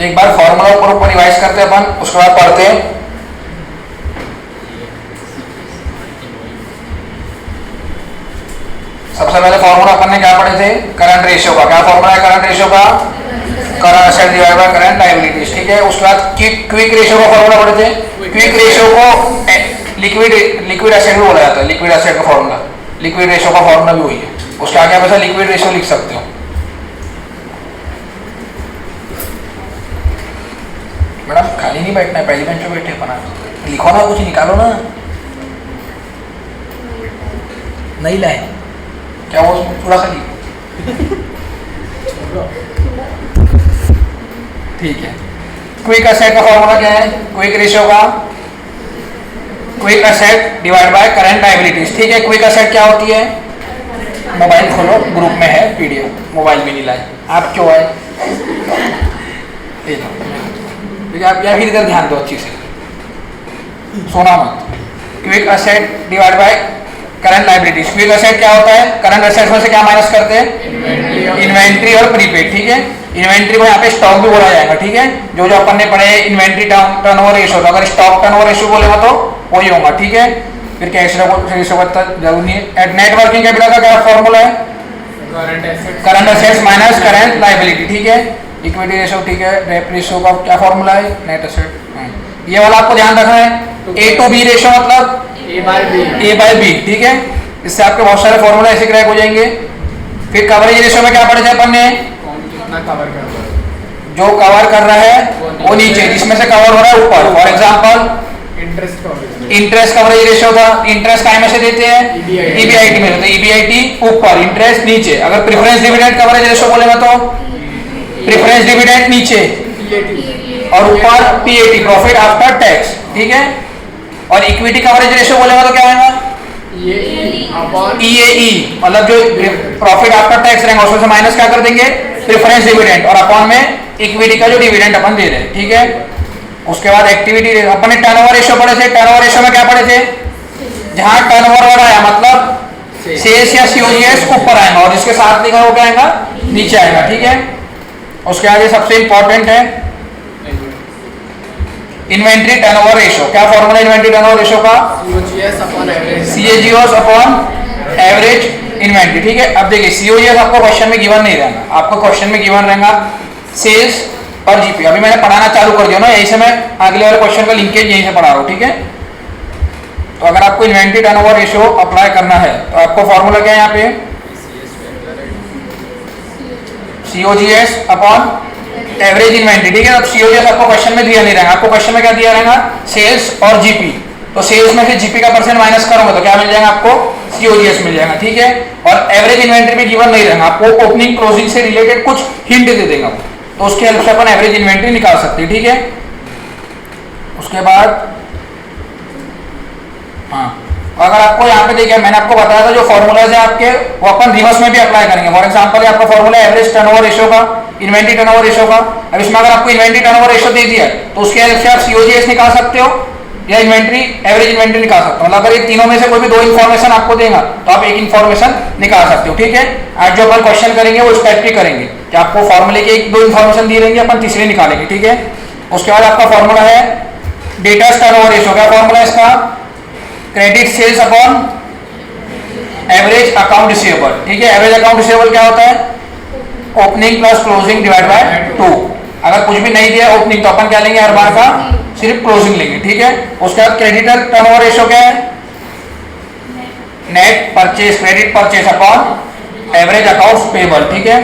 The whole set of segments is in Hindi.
एक बार फॉर्मूला ऊपर रिवाइज करते हैं अपन, उसके बाद पढ़ते हैं। सबसे पहले फॉर्मूला अपन ने क्या पढ़े थे? करंट रेशियो का। क्या फॉर्मूला है करंट रेशियो का? Current asset divide by current liabilities. ठीक है, उसके बाद क्विक रेशियो का फॉर्मूला पढ़े थे। क्विक रेशियो को लिक्विड एसेट भी बोला जाता है। लिक्विड एसेट का फॉर्मूला, लिक्विड रेशियो का फॉर्मूला भी वही है। उसके आगे आप ऐसा लिक्विड रेशियो लिख सकते हो। मैडम खाली नहीं बैठना है, पहली बेंच पे बैठे अपना लिखो ना, कुछ निकालो ना। नहीं लाए क्या वो थोड़ा खाली? ठीक है। क्विक एसेट का फॉर्मूला क्या है? क्विक रेशियो का quick asset divide by current liabilities. ठीक है, क्विक एसेट क्या होती है? मोबाइल खोलो, ग्रुप में है पीडीएफ। मोबाइल भी नहीं लाए आप, क्यों आए? आप या फिर इधर ध्यान दो अच्छी से, सोना मत। Quick asset divide by current liabilities. Quick asset क्या होता है? करंट एसेट में से क्या माइनस करते हैं? इन्वेंट्री और प्रीपेड। ठीक है, इन्वेंट्री को यहाँ पे स्टॉक भी बोला जाएगा। ठीक है, जो जो अपन ने पढ़े इन्वेंट्री टर्नओवर रेशियो, अगर स्टॉक टर्नओवर रेशियो बोलेगा तो वही होगा। ठीक है, फिर कैश रेशियो का जरूर नहीं है। नेट वर्किंग कैपिटल का क्या फॉर्मूला है? Current assets minus current liability. ठीक है, इक्विटी रेशियो। ठीक है, रेप रेशियो का क्या फॉर्मूला है? Net asset. ये वाला आपको ध्यान रखना है। ए टू बी रेशियो मतलब ए बाय बी। ठीक है, इससे आपके बहुत सारे फॉर्मूला ऐसे क्रैक हो जाएंगे। फिर कवरेज रेशियो में क्या पढ़े थे अपन ने? जो कवर कर रहा है वो नीचे, जिसमें से कवर हो रहा है ऊपर। For example interest coverage ratio था। इंटरेस्ट काय में से देते हैं? ईबीआईटी में देते हैं। ईबीआईटी ऊपर, इंटरेस्ट नीचे। अगर प्रेफरेंस डिविडेंड कवरेज रेशियो बोलेगा तो प्रेफरेंस डिविडेंड नीचे और ऊपर पीएटी, प्रॉफिट आफ्टर टैक्स। ठीक है, और इक्विटी कवरेज रेशियो बोलेगा तो क्या आएगा? ईएई, मतलब जो प्रॉफिट आफ्टर टैक्स रहेगा उसमें से माइनस क्या कर देंगे? प्रेफरेंस डिविडेंड, और अपॉन में इक्विटी का जो डिविडेंड अपन दे रहे हैं। ठीक है, उसके बाद एक्टिविटी अपन ने टर्नओवर रेशियो पढ़े थे। टर्नओवर रेशियो में क्या पढ़े थे? जहां टर्नओवर हो रहा है मतलब सेल्स या सीओजीएस ऊपर आएगा और जिसके साथ लिखा हो क्या आएगा? नीचे आएगा। ठीक है, उसके आगे सबसे इंपॉर्टेंट है इन्वेंट्री टर्नओवर रेशियो। क्या फॉर्मूला इन्वेंट्री टर्नओवर रेशियो का? सीएजीओएस अपॉन एवरेज इन्वेंट्री। ठीक है, अब देखिए सीओजीएस आपको क्वेश्चन में गिवन नहीं रहेगा, आपको क्वेश्चन में गिवन रहेगा सेल्स और जीपी। अभी मैंने पढ़ाना चालू कर दिया ना, यहीं से मैं अगले वाले क्वेश्चन का लिंकेज यहीं से पढ़ा रहा हूँ। ठीक है, तो अगर आपको इन्वेंट्री टर्नओवर रेशियो अप्लाई करना है तो आपको फॉर्मूला क्या है यहाँ पे? COGS upon average inventory. ठीक है, अब सीओजीएस आपको क्वेश्चन में दिया नहीं रहेगा, आपको क्वेश्चन में क्या दिया रहेगा? सेल्स और जीपी। तो सेल्स में से जीपी का परसेंट माइनस करोगे तो क्या मिल जाएगा आपको? सीओजीएस मिल जाएगा। ठीक है, और एवरेज इन्वेंट्री में गिवन नहीं रहेगा, आपको ओपनिंग क्लोजिंग से रिलेटेड कुछ हिंट दे देगा, तो उसके हेल्प से अपन एवरेज इन्वेंट्री निकाल सकते हैं। ठीक है, उसके बाद हाँ, अगर आपको यहाँ पे देखिए मैंने आपको बताया था जो फॉर्मूलाज है आपके वो अपन रिवर्स में भी अप्लाई करेंगे। फॉर एग्जांपल आपका फॉर्मूला एवरेज टर्नओवर रेशियो का, इन्वेंट्री टर्नओवर रेशियो का। अब इसमें अगर आपको इन्वेंट्री टर्नओवर रेशियो दे दिया तो उसके हेल्प से आप सीओजीएस निकाल सकते हो या इन्वेंट्री एवरेज इन्वेंट्री निकाल सकते हो। मतलब अगर ये तीनों में से कोई भी दो इन्फॉर्मेशन आपको देगा तो आप एक इन्फॉर्मेशन निकाल सकते हो। ठीक है, आज जो अपन क्वेश्चन करेंगे वो स्टेप भी करेंगे कि आपको फॉर्मूले की एक दो इन्फॉर्मेशन दी रहेंगे, अपन तीसरी निकालेंगे। ठीक है, उसके बाद आपका फॉर्मूला है डेटर्स टर्नओवर रेशियो। क्या फॉर्मूला है इसका? Credit sales upon average account receivable. ठीक है, एवरेज अकाउंट रिसीवेबल क्या होता है? Opening plus closing divide by 2। अगर कुछ भी नहीं दिया ओपनिंग तो अपन क्या लेंगे? हर बार का सिर्फ क्लोजिंग लेंगे। ठीक है, उसके बाद क्रेडिटर टर्नओवर रेशियो क्या है? Net purchase, credit purchase upon average accounts payable. ठीक है,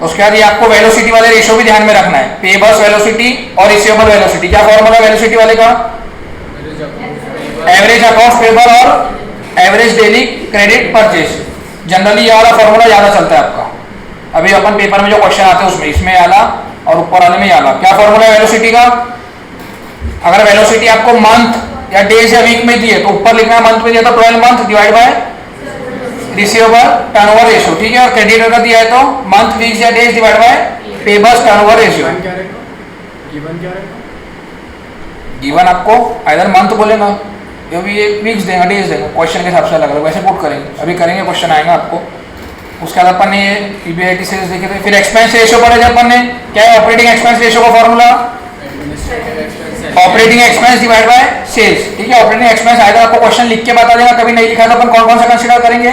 उसके बाद ये आपको वेलोसिटी वाले रेशियो भी ध्यान में रखना है, पेबल्स वेलोसिटी और रिसीवेबल वेलोसिटी। क्या फॉर्मूला वेलोसिटी वाले का? एवरेज अकाउंट्स पेबल और average daily credit purchase. Generally ये वाला फॉर्मूला ज्यादा चलता है आपका। अभी अपन पेपर में जो क्वेश्चन आते हैं उसमें इसमें आला और ऊपर वाले में आला। क्या फॉर्मूला है वेलोसिटी का? अगर वेलोसिटी आपको मंथ या डेज या वीक में दी है तो ऊपर लिखना है मंथ में दिया तो 12 month divide by receivable turnover ratio. ठीक है, और क्रेडिटर का दिया है तो मंथ वीक्स या days divide by payables turnover ratio. Given आपको आइदर मंथ बोलेगा या भी वीक्स देगा, डेज देगा, क्वेश्चन के हिसाब से अलग अलग वैसे पुट करेंगे। अभी करेंगे, क्वेश्चन आएगा आपको। उसके बाद अपन ने ये EBIT सेल्स देखे थे। फिर एक्सपेंस रेशियो पढ़े थे अपन ने, क्या है ऑपरेटिंग एक्सपेंस रेशियो का formula, operating expense divide by sales. ठीक है, ऑपरेटिंग एक्सपेंस आएगा, आपको क्वेश्चन लिख के बता देगा, कभी नहीं लिखा तो अपन कौन कौन सा कंसीडर करेंगे,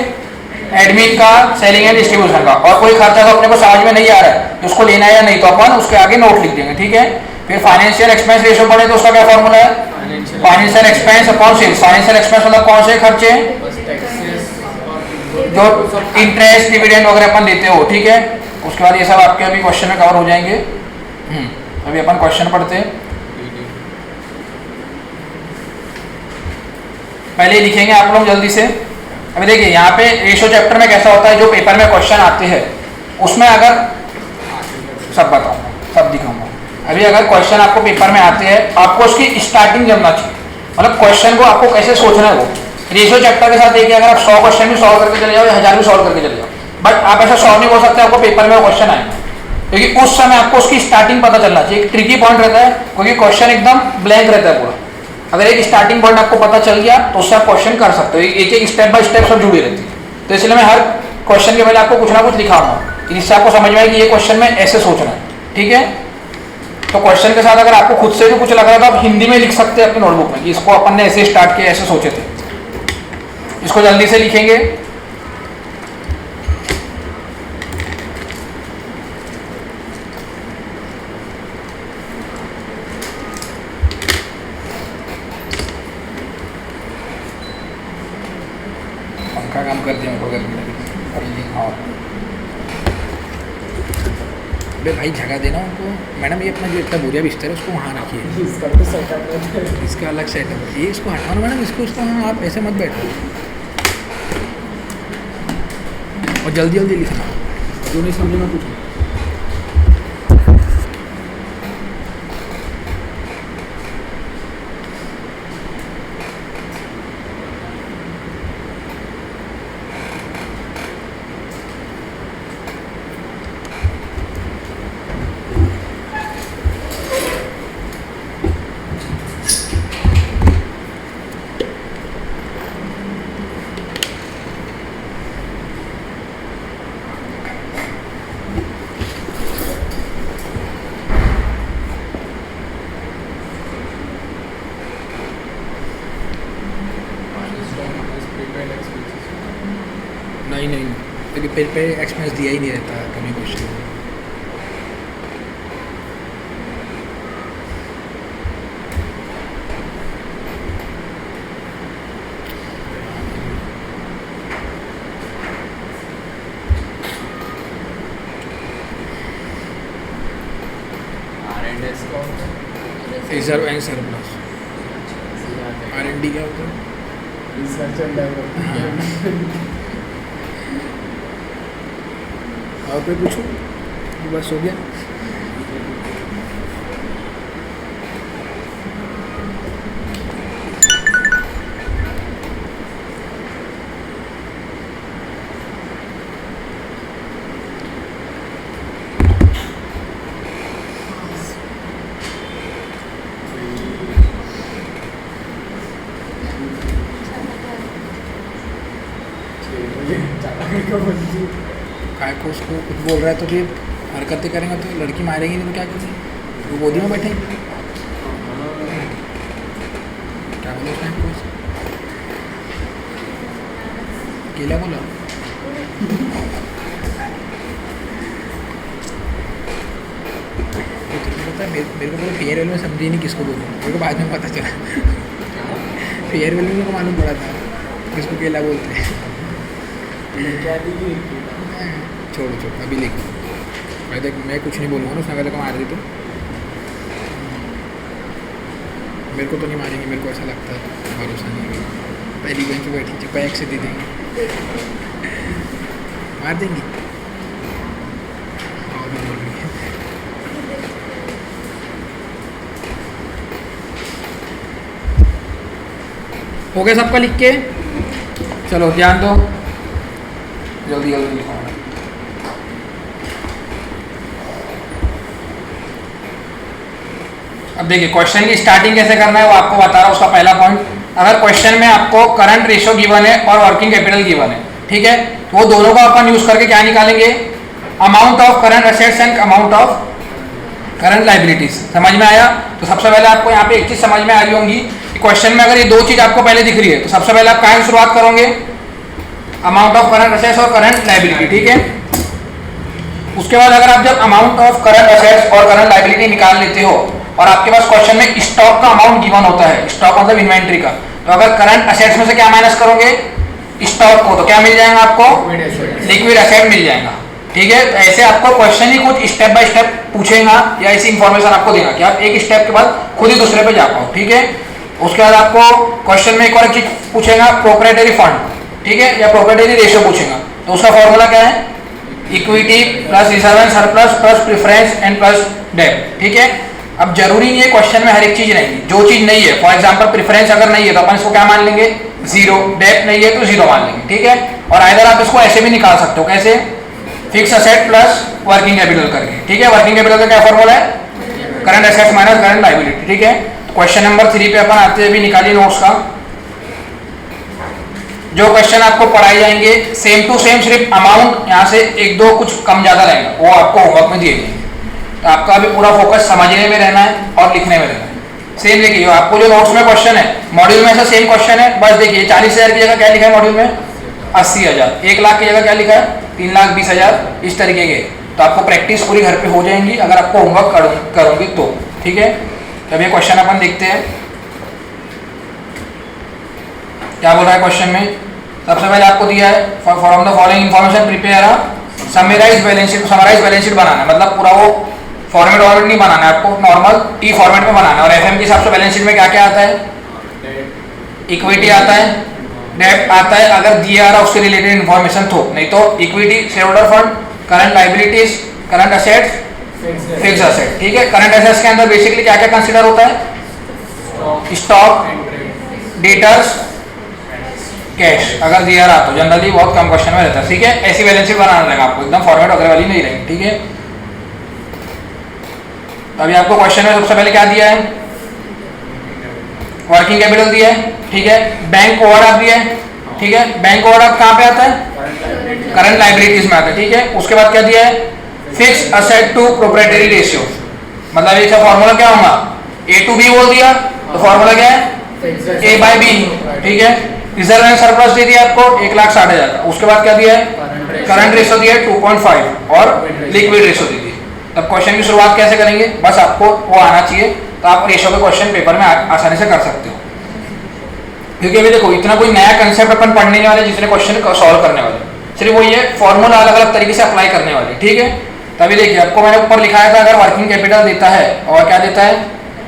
एडमिन का, सेलिंग एंड डिस्ट्रीब्यूशन का। और कोई खर्चा तो अपने को समझ में नहीं आ रहा है उसको लेना है या नहीं, तो अपन उसके आगे नोट लिख देंगे। ठीक है, फिर फाइनेंशियल एक्सपेंस रेशियो पढ़े तो उसका क्या फॉर्मूला है, financial expense upon sales. Financial expense मतलब कौन से खर्चे, जो इंटरेस्ट डिविडेंड वगैरह अपन देते हो। ठीक है, उसके बाद ये सब आपके अभी क्वेश्चन में कवर हो जाएंगे। अभी अपन क्वेश्चन पढ़ते हैं, पहले लिखेंगे आप लोग जल्दी से। अभी देखिए यहाँ पे रेशियो चैप्टर में कैसा होता है, जो पेपर में क्वेश्चन आते हैं उसमें अगर सब बताऊंगा, सब दिखाऊंगा। अभी अगर क्वेश्चन आपको पेपर में आते हैं, आपको उसकी स्टार्टिंग जानना चाहिए, मतलब क्वेश्चन को आपको कैसे सोचना है। वो रेशियो चैप्टर के साथ देखिए, अगर आप 100 क्वेश्चन भी सॉल्व करके चले जाओ या 1000 भी सॉल्व करके चले जाओ, बट आप ऐसा सॉल्व नहीं हो सकते, आपको पेपर में क्वेश्चन आएगा, क्योंकि उस समय आपको उसकी स्टार्टिंग पता चलना चाहिए। एक ट्रिकी पॉइंट रहता है, क्योंकि क्वेश्चन एकदम ब्लैंक रहता है पूरा। अगर एक स्टार्टिंग पॉइंट आपको पता चल गया तो उससे आप क्वेश्चन कर सकते हो, एक एक स्टेप बाय स्टेप सब जुड़ी रहती है। तो इसलिए मैं हर क्वेश्चन के पहले आपको कुछ ना कुछ लिखाऊंगा, जिससे आपको समझ में आए कि ये क्वेश्चन में ऐसे सोचना है। ठीक है, तो क्वेश्चन के साथ अगर आपको खुद से भी कुछ लग रहा है तो आप हिंदी में लिख सकते हैं अपनी नोटबुक में कि इसको अपन ने ऐसे स्टार्ट किया, ऐसे सोचे थे। इसको जल्दी से लिखेंगे। पंखा काम कर दिया मेरे को गर्मी लगी। अरे भाई जगह देना उनको। मैडम ये अपना जो इतना बुरिया बिस्तर है उसको वहाँ रखिए, इसका तो सेटअप है, इसका अलग सेटअप है, ये इसको हटाओ मैडम, इसको उसको हाँ, आप ऐसे मत बैठो और जल्दी जल्दी लिखना, जो नहीं समझना कुछ। नहीं, क्योंकि पे एक्सपेंस दिया ही नहीं रहता कभी क्वेश्चन में। रिजर्व एंड सरप्लस, R&D क्या होता है, रिसर्च एंड डेवलपमेंट। और कोई पूछो, बस हो गया। काय को उसको कुछ बोल रहा है तो फिर हरकतें करेंगे तो लड़की मारेंगी नहीं तो क्या करेंगे, वो गोदी में बैठेंगे। क्या बोला उसने आपको, अकेला बोला। पता है मेरे को फेयरवेल में समझी नहीं किसको बोलूँ, मेरे को बाद में पता चला। फेयरवेल में मेरे को मालूम पड़ा था किसको केला बोलते हैं। छोड़ो अभी लिख, मैं देख मैं कुछ नहीं बोलूँगा ना, उसने अगर मार दी तो मेरे को तो नहीं मारेंगे, मेरे को ऐसा लगता है, भरोसा नहीं है। पहली बेंच पे बैठी पैक से दे देंगे, मार देंगी। हो गया सबका लिख के, चलो ध्यान दो, जल्दी जल्दी लिखो। अब देखिए क्वेश्चन की स्टार्टिंग कैसे करना है वो आपको बता रहा हूँ। उसका पहला पॉइंट, अगर क्वेश्चन में आपको करंट रेशियो गिवन है और वर्किंग कैपिटल गिवन है, ठीक है। तो वो दोनों का अपन यूज करके क्या निकालेंगे, amount of current assets and amount of current liabilities. समझ में आया? तो सबसे पहले आपको यहाँ पे एक चीज समझ में आ रही होंगी कि क्वेश्चन में अगर ये दो चीज आपको पहले दिख रही है तो सबसे पहले आप कहाँ से शुरुआत करोगे, अमाउंट ऑफ करंट एसेट्स और करंट लाइबिलिटी, ठीक है। उसके बाद अगर आप जब अमाउंट ऑफ करंट एसेट्स और करंट लाइबिलिटी निकाल लेते हो और आपके पास क्वेश्चन में स्टॉक का अमाउंट गिवन होता है, स्टॉक मतलब इन्वेंट्री का, तो अगर करंट एसेट्स में से क्या माइनस करोगे, स्टॉक को, तो क्या मिल जाएगा आपको, लिक्विड एसेट मिल जाएगा, ठीक है। तो ऐसे आपको क्वेश्चन ही कुछ स्टेप बाय स्टेप पूछेगा या ऐसी इंफॉर्मेशन आपको देगा कि आप एक स्टेप के बाद खुद ही दूसरे पे जा पाओ, ठीक है। उसके बाद आपको क्वेश्चन में एक और चीज पूछेगा, प्रोप्राइटरी फंड, ठीक है, या प्रोप्राइटरी रेशियो पूछेगा। तो उसका फॉर्मूला क्या है, equity plus reserve and surplus plus preference and plus डेब्ट, ठीक है। अब जरूरी नहीं है क्वेश्चन में हर एक चीज रहेगी, जो चीज नहीं है, फॉर एग्जांपल प्रेफरेंस अगर नहीं है तो अपन इसको क्या मान लेंगे, जीरो, डेब्ट नहीं है तो जीरो मान लेंगे, ठीक है। और आइदर आप इसको ऐसे भी निकाल सकते हो, कैसे, fix asset plus working capital करके, ठीक है। वर्किंग कैपिटल का क्या फॉर्मूला है, current assets minus current liability, ठीक है। क्वेश्चन नंबर 3 पे अपन आते हैं, भी निकालिए नोट्स का। जो क्वेश्चन आपको पढ़ाए जाएंगे सेम टू सेम, सिर्फ अमाउंट यहाँ से एक दो कुछ कम ज्यादा रहेगा, वो आपको होमवर्क में दिए जाएंगे। तो आपका अभी पूरा फोकस समझने में रहना है और लिखने में रहना है। सेम देखिए, आपको जो नोट्स में क्वेश्चन है, मॉड्यूल में ऐसा सेम क्वेश्चन है, बस देखिए 40,000 की जगह क्या लिखा है मॉड्यूल में, 80,000, 1 लाख की जगह क्या लिखा है, 3,20,000, इस तरीके के। तो आपको प्रैक्टिस पूरी घर पे हो जाएंगी अगर आपको होमवर्क करोगे तो, ठीक है। तब ये क्वेश्चन अपन देखते हैं क्या बोल रहा है क्वेश्चन में। सबसे पहले आपको दिया है, from the following information prepare a summarise balance sheet. Summarise balance sheet बनाना है, मतलब पूरा वो फॉर्मेट नहीं बनाना है आपको, नॉर्मल टी फॉर्मेट में बनाना है। और एफएम के हिसाब से बैलेंस शीट में क्या क्या आता है, इक्विटी आता है, डेब्ट आता है अगर दिया रहा उससे रिलेटेड इन्फॉर्मेशन तो, नहीं तो equity, share holder fund, current liabilities, current assets, fix asset, ठीक है। करंट असेट्स के अंदर बेसिकली क्या क्या कंसीडर होता है, स्टॉक, डेटर्स, कैश अगर दिया रहा तो जनरली बहुत कम क्वेश्चन में रहता है, ठीक है। ऐसी बैलेंस शीट बनाना रहेगा आपको, एकदम फॉर्मेट वगैरह वाली नहीं रहेगी, ठीक है। अभी आपको क्वेश्चन में सबसे पहले क्या दिया है, वर्किंग कैपिटल दिया है, ठीक है। बैंक ओवरड्राफ्ट दिया है, ठीक है। बैंक ओवरड्राफ्ट कहाँ पे आता है, करंट लाइबिलिटीज में आता है, ठीक है। उसके बाद क्या दिया है, fix asset to proprietary ratio, मतलब इसका फॉर्मूला क्या होगा, ए टू बी बोल दिया तो फॉर्मूला क्या है, ए बाई बी, ठीक है। रिजर्व एंड सरप्लस दे दिया आपको 1,60,000 का। उसके बाद क्या दिया है, करंट रेशियो दिया है 2.5 और लिक्विड रेशियो दी है। तब क्वेश्चन की शुरुआत कैसे करेंगे, बस आपको वो आना चाहिए, तो आप रेशियो के क्वेश्चन पेपर में आसानी से कर सकते हो। क्योंकि अभी देखो इतना कोई नया कंसेप्ट अपन पढ़ने वाले जितने क्वेश्चन सॉल्व करने वाले, सिर्फ वही है फॉर्मूला अलग अलग तरीके से अप्लाई करने वाले, ठीक है। तभी देखिए आपको मैंने ऊपर लिखाया था, अगर वर्किंग कैपिटल देता है और क्या देता है,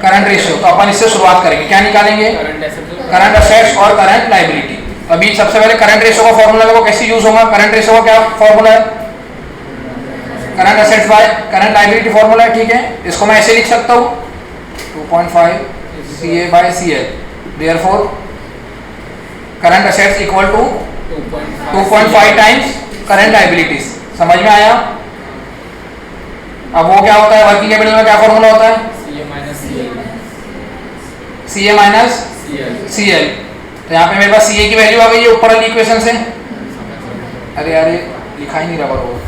करंट रेशियो, तो अपन इससे शुरुआत करेंगे, क्या निकालेंगे, करंट असेट्स और करंट लायबिलिटी। अभी सबसे पहले करंट रेशियो का फॉर्मूला वो कैसे यूज होगा, करंट रेशियो का क्या फॉर्मूला है, current assets by current liability formula है, ठीक है। इसको मैं ऐसे लिख सकता हूँ 2.5 CA by CL, therefore current assets equal to 2.5 times current liabilities. समझ में आया। अब वो क्या होता है, वर्किंग कैपिटल में क्या फॉर्मूला होता है, CA माइनस CL। तो यहाँ पे मेरे पास CA की वैल्यू आ गई है ऊपर वाली इक्वेशन से। अरे यार ये लिखा ही नहीं रहा बरोबर,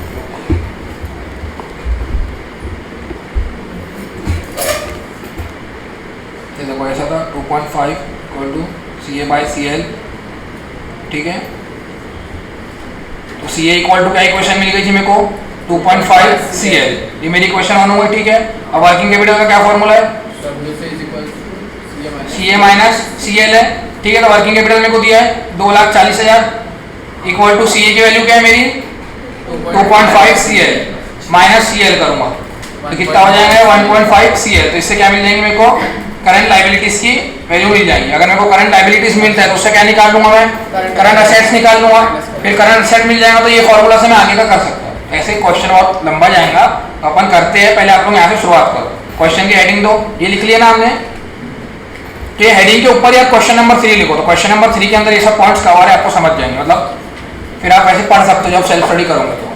देखो ऐसा था 2.5 equal to CA by CL, ठीक है। तो CA इक्वल टू क्या इक्वेशन मिल गई थी मेरे को, 2.5 CL, ये मेरी इक्वेशन 1 हो गई, ठीक है। अब वर्किंग कैपिटल का क्या फॉर्मूला है, CA माइनस CL है, ठीक है। तो वर्किंग कैपिटल मेरे को दिया है 2,40,000 इक्वल टू CA की वैल्यू क्या है मेरी 2.5 CL माइनस CL करूंगा तो कितना हो जाएगा 1.5 CL। तो इससे क्या मिल जाएंगे मेरे को, करंट लायबिलिटीज की वैल्यू मिल जाएगी। अगर मेरे को करंट लायबिलिटीज मिलता है तो उससे क्या निकाल लूंगा मैं, करंट असेट्स निकाल लूंगा, फिर करंट असेट मिल जाएगा तो ये फॉर्मूला से मैं आगे का कर सकता हूँ। ऐसे क्वेश्चन बहुत लंबा जाएगा, तो अपन करते हैं, पहले आप लोग यहाँ से शुरुआत करो। क्वेश्चन की हेडिंग दो, ये लिख लिया ना हमने, तो ये हेडिंग के ऊपर यार क्वेश्चन नंबर 3 लिखो, तो क्वेश्चन नंबर 3 के अंदर ये सब पॉइंट्स कवर है, आपको समझ जाएंगे, मतलब फिर आप ऐसे पढ़ सकते हो जब सेल्फ स्टडी करोगे तो।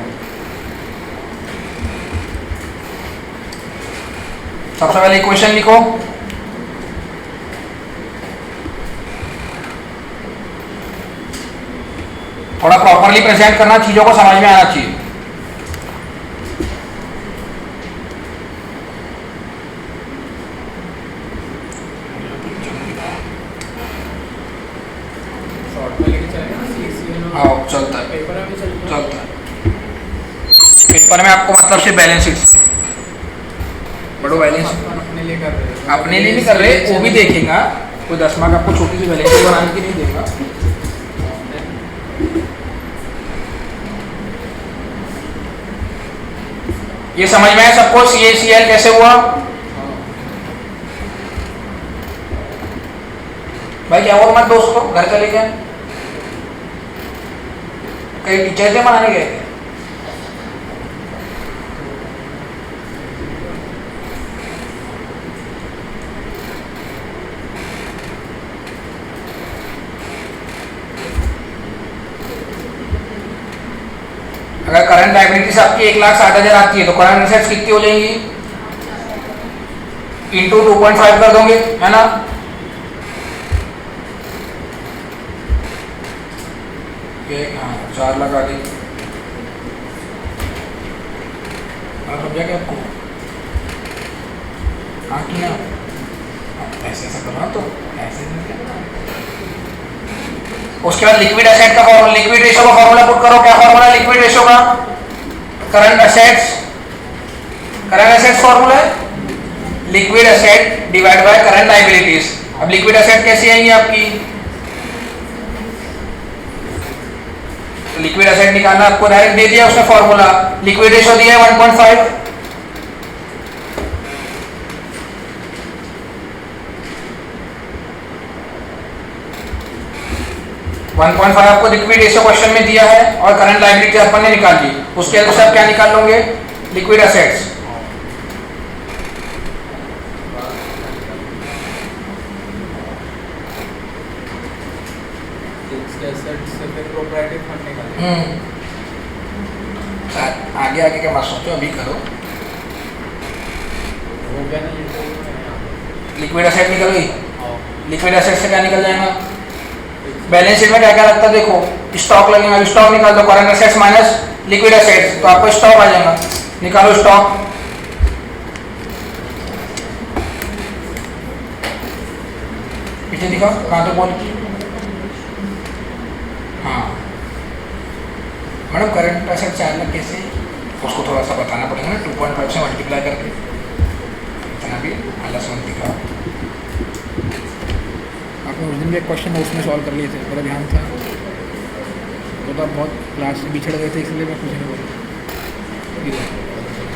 सबसे पहले इक्वेशन लिखो, थोड़ा प्रॉपरली प्रेजेंट करना, चीजों को समझ में आना चाहिए। हाँ चलता है, चलता है। पेपर में आपको मतलब सिर्फ बैलेंस शीट, बड़ो बैलेंस अपने लिए कर रहे हैं, अपने लिए नहीं कर रहे, वो भी देखेगा। कोई 10 मार्क आपको छोटी सी बैलेंस शीट बनाने की नहीं देगा। ये समझ में है सबको CACL कैसे हुआ? भाई क्या हुआ मत दोस्त को घर चले गए, कहीं टीचर से मनाने गए थे? अगर करंट लायबिलिटीज आपकी 1,60,000 आती है तो करंट एसेट्स कितनी हो जाएंगी? इंटू 2.5 कर दोगे, है ना? हाँ 4 लगा दी। समझा क्या आपको? हाँ कि ना? ऐसे ऐसा करना तो ऐसे उसके बाद लिक्विड एसेट का फॉर्मूला, लिक्विड रेशियो का फॉर्मूला पुट करो। क्या फॉर्मूला है लिक्विड रेशियो का? करंट एसेट्स फॉर्मूला है liquid asset divide by current liabilities. अब लिक्विड एसेट कैसी आएंगी आपकी? तो लिक्विड एसेट निकालना आपको डायरेक्ट दे दिया उसने फॉर्मूला, लिक्विड रेशियो दिया है 1.5। आपको लिक्विड रेशियो क्वेश्चन में दिया है और करंट लायबिलिटी अपन ने निकाल ली। उसके अंदर से आप क्या निकाल लोगे? Liquid assets. आगे आगे के मत सोचो, अभी करो। लिक्विड एसेट निकल गई। लिक्विड एसेट से क्या निकल जाएगा? बैलेंस शीट में क्या क्या लगता है देखो, स्टॉक लगेगा। स्टॉक निकाल दो, current assets minus liquid assets, तो आपको स्टॉक आ जाएगा। निकालो स्टॉक। पीछे दिखाओ कहाँ तो बोल। हाँ मैडम करंट एसेट 4 लाख कैसे, उसको थोड़ा सा बताना पड़ेगा ना, 2.5 से मल्टीप्लाई करके। इतना भी अलग से दिखाओ। आपने उस दिन भी एक क्वेश्चन उसमें सॉल्व कर लिए थे, बड़ा ध्यान था वो तो। आप बहुत क्लास से बिछड़ गए थे इसलिए मैं कुछ नहीं बोला।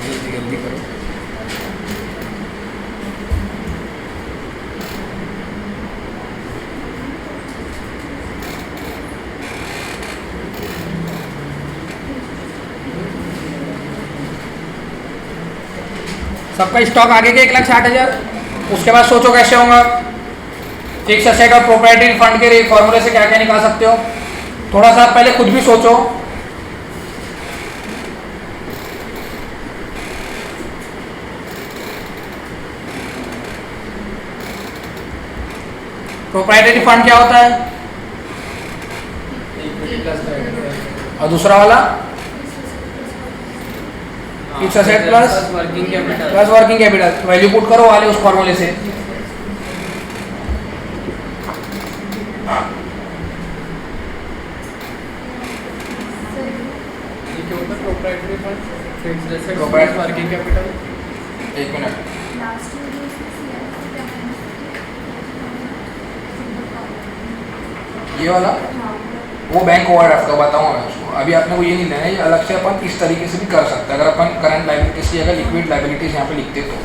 जल्दी जल्दी करो। सबका स्टॉक आगे के 1,60,000। उसके बाद सोचो कैसे होगा। फिक्स एसेट और प्रोप्राइटरी फंड के फॉर्मूले से क्या क्या निकाल सकते हो, थोड़ा सा पहले खुद भी सोचो। प्रोप्राइटरी फंड क्या होता है? और दूसरा वाला fix asset plus working capital. Value put करो वाले उस फॉर्मूले से। Working capital. एक मिनट, ये वाला वो बैंक ओवरड्राफ्ट का बताऊंगा मैं उसको। अभी आपने को ये नहीं लेना है, ये अलग से अपन इस तरीके से भी कर सकते हैं। अगर अपन करंट लायबिलिटीज की जगह लिक्विड लायबिलिटीज यहाँ पे लिखते तो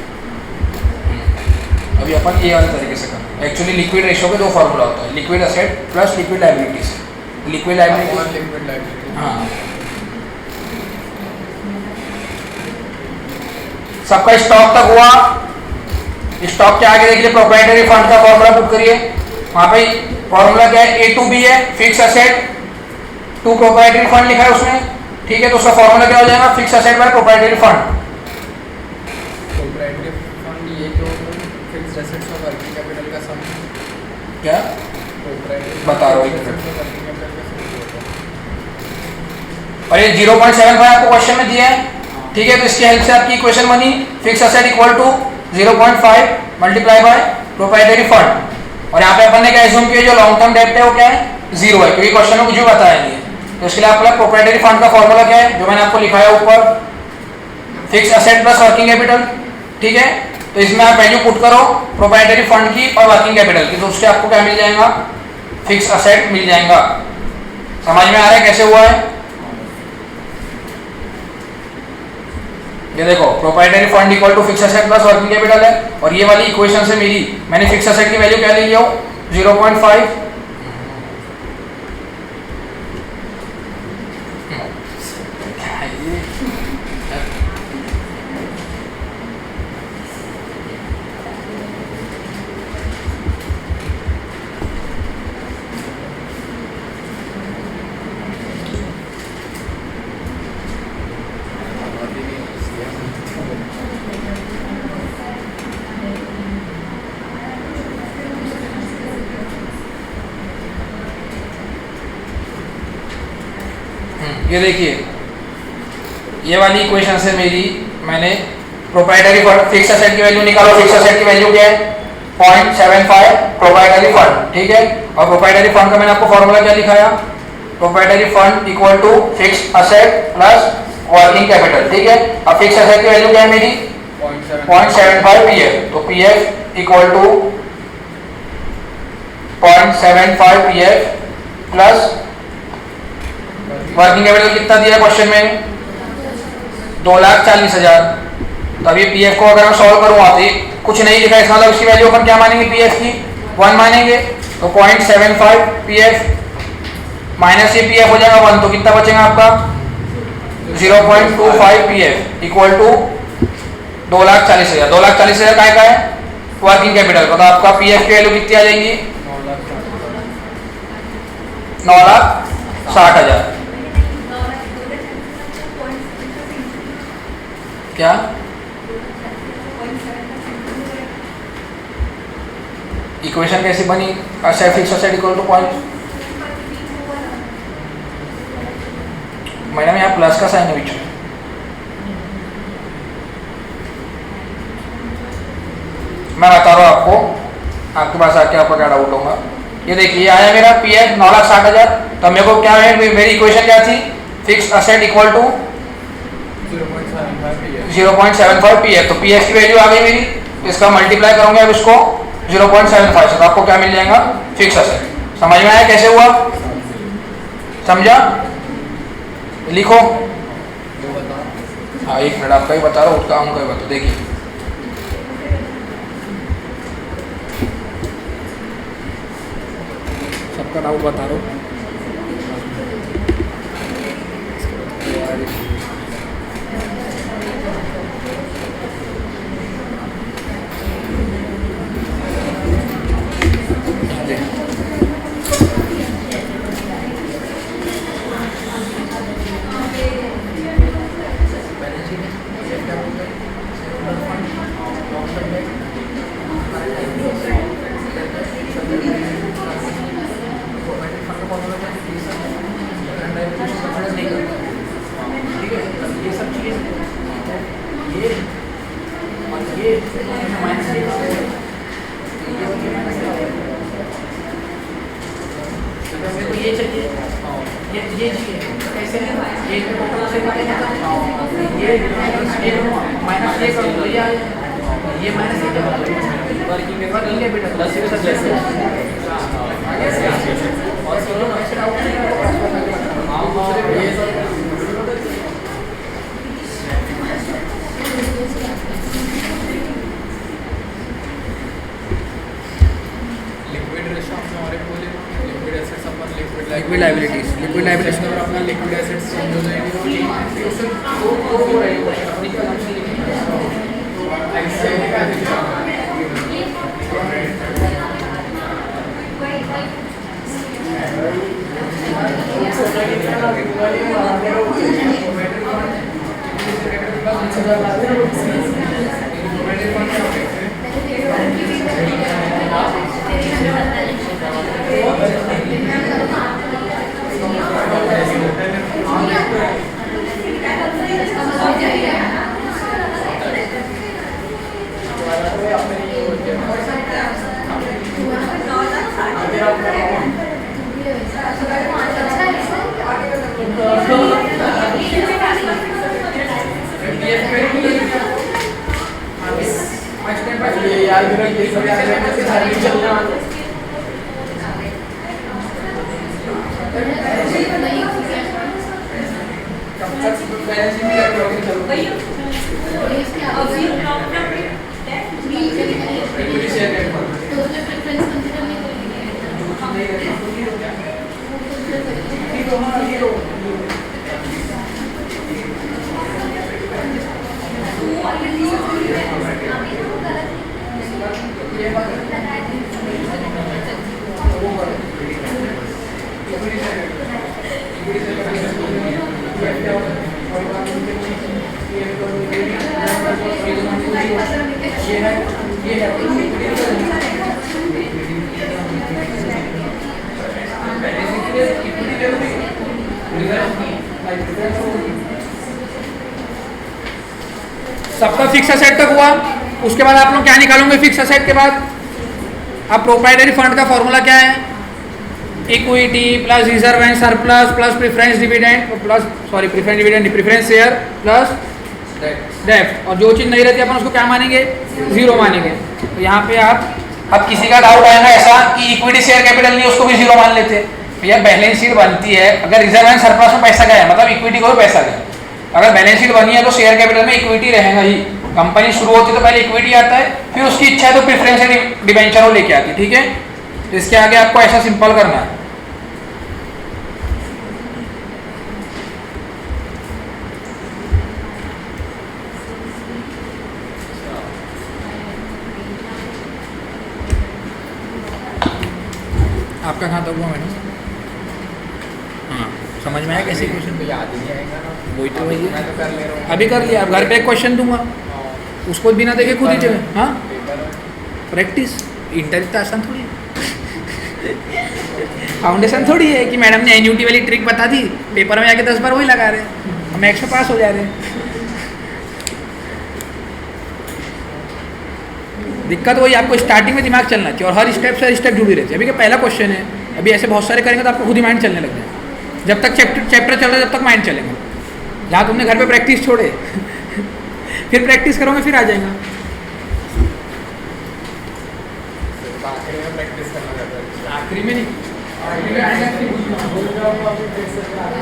अभी अपन ये वाले तरीके से करते हैं। एक्चुअली लिक्विड रेशियो के 2 फॉर्मूला होता है, liquid asset plus liquid liabilities. Liquid liability हाँ सबका स्टॉक तक हुआ। स्टॉक के आगे देखिए प्रोप्राइटरी फंड का फॉर्मूला पुट करिए। वहां पे फॉर्मूला क्या है? A2B है, fix asset to proprietary fund लिखा है उसमें, ठीक है। तो उसका फॉर्मूला क्या हो जाएगा? Fix asset by proprietary fund. Proprietary fund ये जो फिक्स्ड एसेट्स और वर्किंग कैपिटल का सम क्या प्रोप्राइटरी बता रहा हूँ। और ये 0.75 आपको क्वेश्चन में दिया है, ठीक है। तो इसकी हेल्प से आपकी इक्वेशन बनी fix asset equal to 0.5 multiply by proprietary fund. और यहाँ पे अपन ने क्या एज्यूम किया, जो लॉन्ग टर्म डेब्ट है वो क्या है, 0 है, क्योंकि क्वेश्चन में कुछ भी बताया नहीं है। तो इसके लिए आपका प्रोप्राइटरी फंड का फॉर्मूला क्या है, जो मैंने आपको लिखा है ऊपर, fix asset plus working capital, ठीक है। तो इसमें आप वैल्यू पुट करो प्रोप्राइटरी फंड की और वर्किंग कैपिटल की, तो उससे आपको क्या मिल जाएगा, फिक्स असेट मिल जाएगा। समझ में आ रहा है कैसे हुआ है? ये देखो proprietary fund equal to fix asset plus working capital है, और ये वाली इक्वेशन से मेरी मैंने फिक्स असेट की वैल्यू क्या ले लिया, 0.5, ये देखिए ये वाली इक्वेशन से मेरी मैंने प्रोप्राइटरी फंड फिक्स असेट की वैल्यू निकालो। फिक्स असेट की वैल्यू क्या है, 0.75 प्रोप्राइटरी फंड, ठीक है। और प्रोप्राइटरी फंड का मैंने आपको फॉर्मूला क्या लिखाया, proprietary fund equal to fix asset plus working capital, ठीक है। अब फिक्स असेट की वैल्यू क्या है मेरी, 0.75 पीएफ, तो PF equal to 0.75 PF plus working capital कितना दिया क्वेश्चन में, 2,40,000। तो अब ये पीएफ को अगर हम सॉल्व करूँगा तो कुछ नहीं लिखा है, इसका मतलब इसकी वैल्यू अपन क्या मानेंगे, पीएफ की 1 मानेंगे। तो 0.75 पीएफ माइनस ये पीएफ हो जाएगा 1, तो कितना बचेगा आपका, 0.25 पीएफ इक्वल टू 2,40,000। 2,40,000 का है वर्किंग कैपिटल का, तो आपका पीएफ की वैल्यू कितनी आ जाएगी, 9,60,000। क्या इक्वेशन कैसी बनी, asset fix asset equal two point, madam यहाँ प्लस का साइन है बीच में, मैं बता रहा हूँ आपको, आपके पास आके आपका क्या डाउट होगा। ये देखिए आया मेरा पीएफ 9,60,000, तो मेरे को क्या है, मेरी इक्वेशन क्या थी, fix asset equal to 0.75 PF. तो पीएफ की वैल्यू आ गई मेरी, इसका मल्टीप्लाई करूंगे अब इसको 0.75 से, तो आपको क्या मिल जाएगा, फिक्स असेट। समझ में आया कैसे हुआ, समझा, लिखो। हाँ 1 मिनट, आपका ही बता रहा हूँ, उसका उनका ही बता, देखिए सबका डाउट बता रहा हूँ। लिक्विड लायबिलिटीज, लिक्विड लायबिलिटीज अपना लिक्विड एसेट्स चेंज हो जाएंगे, ये याद करो ये सब याद रखना कि सारी चलना कब तक बैलेंस ही नहीं करोगे चलो इक्विटी शेयर रेट पर सबका फिक्स असेट तक हुआ। उसके बाद आप लोग क्या निकालोगे फिक्स असेट के बाद? अब प्रोप्राइटरी फंड का फॉर्मूला क्या है? Equity plus reserve and surplus plus preference dividend plus preference dividend preference share plus डेब्ट, और जो चीज़ नहीं रहती अपन उसको क्या मानेंगे? जीरो मानेंगे। तो यहाँ पे आप अब किसी का डाउट आएगा ऐसा कि इक्विटी शेयर कैपिटल नहीं उसको भी जीरो मान लेते। भैया बैलेंस शीट बनती है, अगर रिजर्व एंड सरप्लस में पैसा गया मतलब इक्विटी को भी पैसा गया। अगर बैलेंस शीट बनी है तो शेयर कैपिटल में इक्विटी रहेगा ही। कंपनी शुरू होती है तो पहले इक्विटी आता है, फिर उसकी इच्छा है तो प्रेफरेंस डिबेंचर वो लेके आती है। ठीक है, तो इसके आगे आपको ऐसा सिंपल करना है। आपका कहाँ तक हुआ मैडम? हाँ, समझ में आया कैसे क्वेश्चन? तो याद ही नहीं आएगा ना। वही तो वही मैं तो कर ले रहा हूँ अभी कर लिया। अब घर पे एक क्वेश्चन दूंगा, उसको बिना देखे खुद ही चले। हाँ, प्रैक्टिस। इंटर इतना आसान थोड़ी है, फाउंडेशन थोड़ी है कि मैडम ने एन्यूटी वाली ट्रिक बता दी, पेपर में आके 10 बार वही लगा रहे, हम 100 पास हो जा रहे हैं। दिक्कत वही, आपको स्टार्टिंग में दिमाग चलना चाहिए और हर स्टेप से स्टेप जुड़ी रहती है। अभी का पहला क्वेश्चन है, अभी ऐसे बहुत सारे करेंगे तो आपको खुद ही माइंड चलने लग जाए। जब तक चैप्टर चल रहा है जब तक माइंड चलेगा। जहाँ तुमने घर पे प्रैक्टिस छोड़े फिर प्रैक्टिस करोगे फिर आ जाएगा। आखिरी में प्रैक्टिस करना रहता है। आखिरी में नहीं, आखिरी में आएगा प्रैक्टिस करना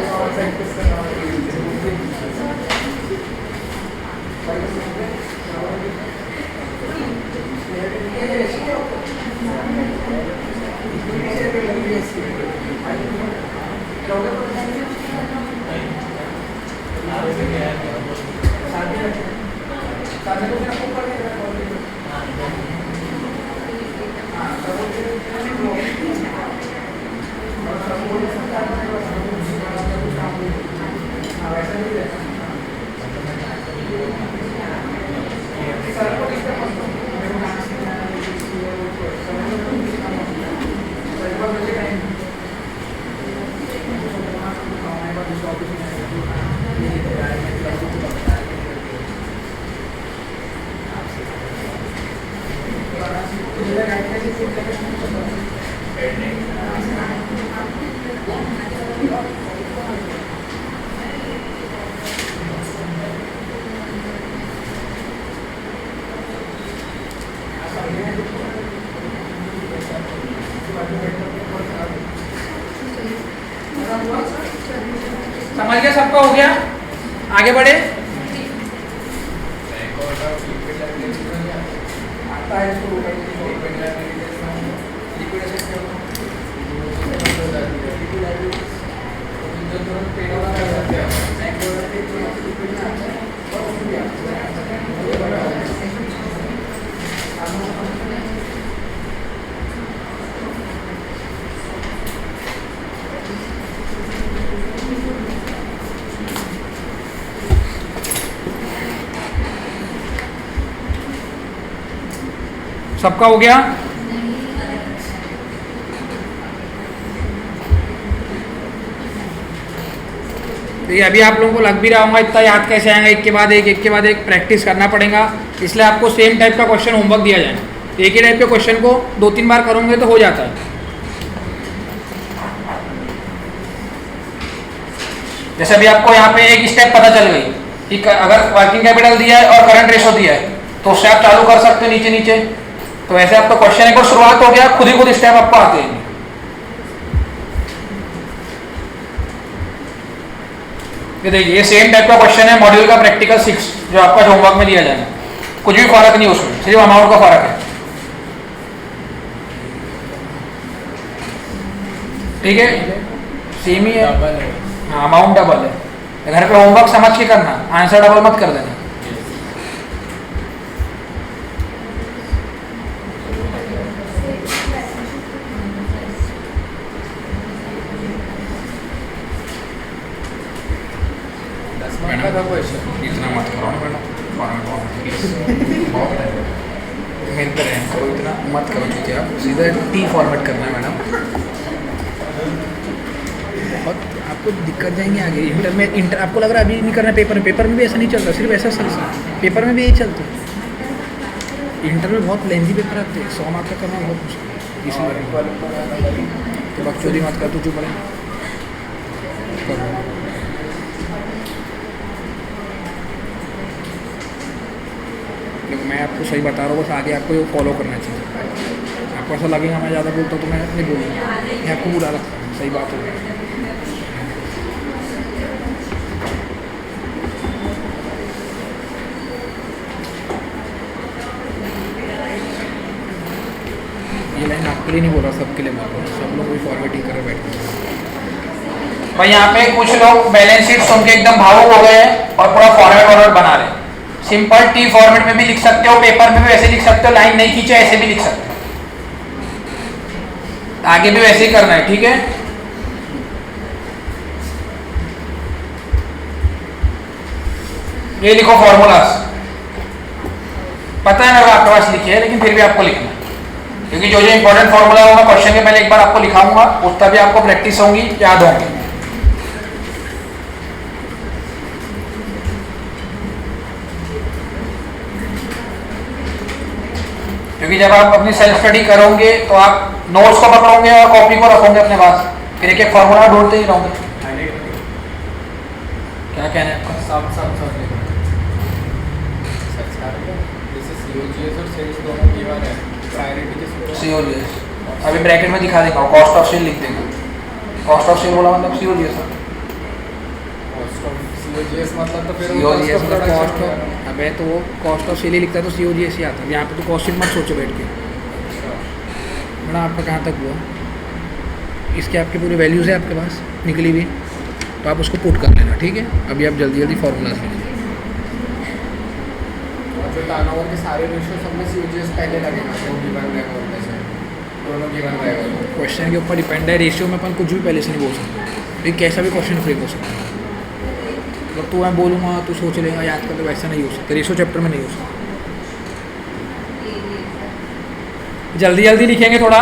समझ गया? सबका हो गया? आगे बढ़े। सबका हो गया? तो ये अभी आप लोगों को लग भी रहा होगा इतना याद कैसे आएगा, एक के बाद एक प्रैक्टिस करना पड़ेगा। इसलिए आपको सेम टाइप का क्वेश्चन होमवर्क दिया जाए, एक ही टाइप के क्वेश्चन को 2-3 बार करोगे तो हो जाता है। जैसे अभी आपको यहाँ पे एक स्टेप पता चल गई कि अगर वर्किंग कैपिटल दिया है और करंट रेशो दिया है तो उससे आप चालू कर सकते हो नीचे नीचे। तो वैसे आपका क्वेश्चन एक बार शुरुआत हो गया, खुद ही खुद स्टेप आपको आते हैं। ये देखिए ये सेम टाइप का क्वेश्चन है मॉड्यूल का प्रैक्टिकल 6 जो आपका होमवर्क में दिया जाएगा। कुछ भी फर्क नहीं उसमें, सिर्फ अमाउंट का फर्क है। ठीक है, सेम ही है। हाँ, अमाउंट डबल है। घर पे होमवर्क समझ के करना, आंसर डबल मत कर देना। इतना मत करो मेहनत है, करो इतना मत करो। ठीक है, आप सीधा टी फॉर्मेट करना है मैडम। बहुत आपको दिक्कत जाएंगे आगे। इंटर आपको लग रहा है अभी नहीं करना, पेपर में भी ऐसा नहीं चलता, सिर्फ ऐसा पेपर में भी यही चलता है। इंटर में बहुत लेंथी पेपर आते हैं, 100 मार्क का करना बहुत मुश्किल है। इसीलिए तो बकचोदी मत कर, तू चुप रहे। मैं आपको सही बता रहा हूँ, बस आगे आपको फॉलो करना चाहिए। आपको ऐसा लगेगा मैं ज़्यादा बोलता हूँ तो मैं नहीं बोलूँगा, मैं आपको बुरा लगता है। सही बात है। ये लाइन आपके लिए नहीं बोल रहा, सबके लिए बोल रहा हूँ। सब लोग भी फॉर्मेटिंग कर रहे बैठे भाई। यहाँ पे कुछ लोग बैलेंस शीट सुन के एकदम भावुक हो गए हैं और पूरा फॉर्मेट बना रहे हैं। सिंपल टी फॉर्मेट में भी लिख सकते हो, पेपर में भी वैसे लिख सकते हो, लाइन नहीं खींचे ऐसे भी लिख सकते हो। आगे भी वैसे ही करना है, ठीक है। ये लिखो फॉर्मूलास। पता है मेरे आपके पास लिखे है, लेकिन फिर भी आपको लिखना है, क्योंकि जो जो इंपॉर्टेंट फॉर्मूला होगा क्वेश्चन के पहले एक बार आपको लिखाऊंगा, उसका भी आपको प्रैक्टिस होगी, याद होंगे। क्योंकि जब आप अपनी सेल्फ स्टडी करोगे तो आप नोट्स को पकड़ोगे और कॉपी को रखोगे अपने पास, फिर एक एक फॉर्मूला ढूंढते ही रहोगे। क्या कहना है आपका? COGS अभी ब्रैकेट में दिखा देगा, कॉस्ट ऑफ सेल लिख देगा। कॉस्ट ऑफ सेल बोला मतलब COGS मतलब तो फिर COGS मतलब कॉस्ट ऑफ, अबे तो वो कॉस्ट ऑफ सेल ही लिखता है तो COGS ही आता है। यहाँ पे तो कॉस्ट शीट मत सोचो बैठ के। मैडम आपका कहाँ तक हुआ? इसके आपके पूरे वैल्यूज़ है आपके पास निकली हुई, तो आप उसको पुट कर लेना, ठीक है। अभी आप जल्दी जल्दी फॉर्मूलाज लिखिए। जो टर्नओवर के सारे रेशियो सब में COGS पहले लगेगा, जो गिवन रहेगा उनमें से दोनों गिवन रहेगा। क्वेश्चन के ऊपर डिपेंड है, रेशियो में अपन कुछ भी पहले से नहीं बोल सकते, लेकिन कैसा भी क्वेश्चन फ्रेम हो सकता है। मतलब तू मैं बोलूँगा तू सोच लेगा याद कर, तो वैसा नहीं हो सकता, रेशियो चैप्टर में नहीं हो सकता। जल्दी जल्दी लिखेंगे थोड़ा।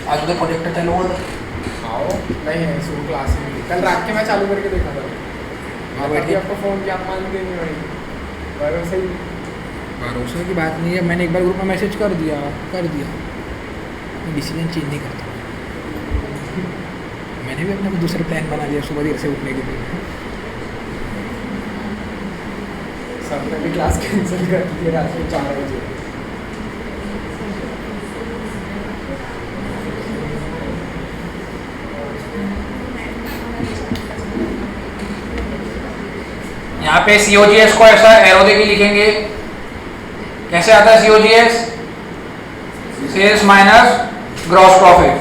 आज उधर प्रोजेक्टर चालू हुआ था? आओ नहीं है शुरू क्लास में, कल रात के मैं चालू करके देखा था। हाँ बैठिए। आपको फ़ोन किया, आप मान देंगे भाई, भरोसा ही भरोसे की बात नहीं है। मैंने एक बार ग्रुप में मैसेज कर दिया, मैं डिसीजन चेंज नहीं करता। मैंने भी अपना कुछ दूसरा प्लान बना लिया सुबह देर से उठने के लिए। सबने भी क्लास कैंसिल कर दी रात को 4 बजे। यहाँ पे COGS को ऐसा एरो देके लिखेंगे। कैसे आता है COGS? Sales minus gross profit.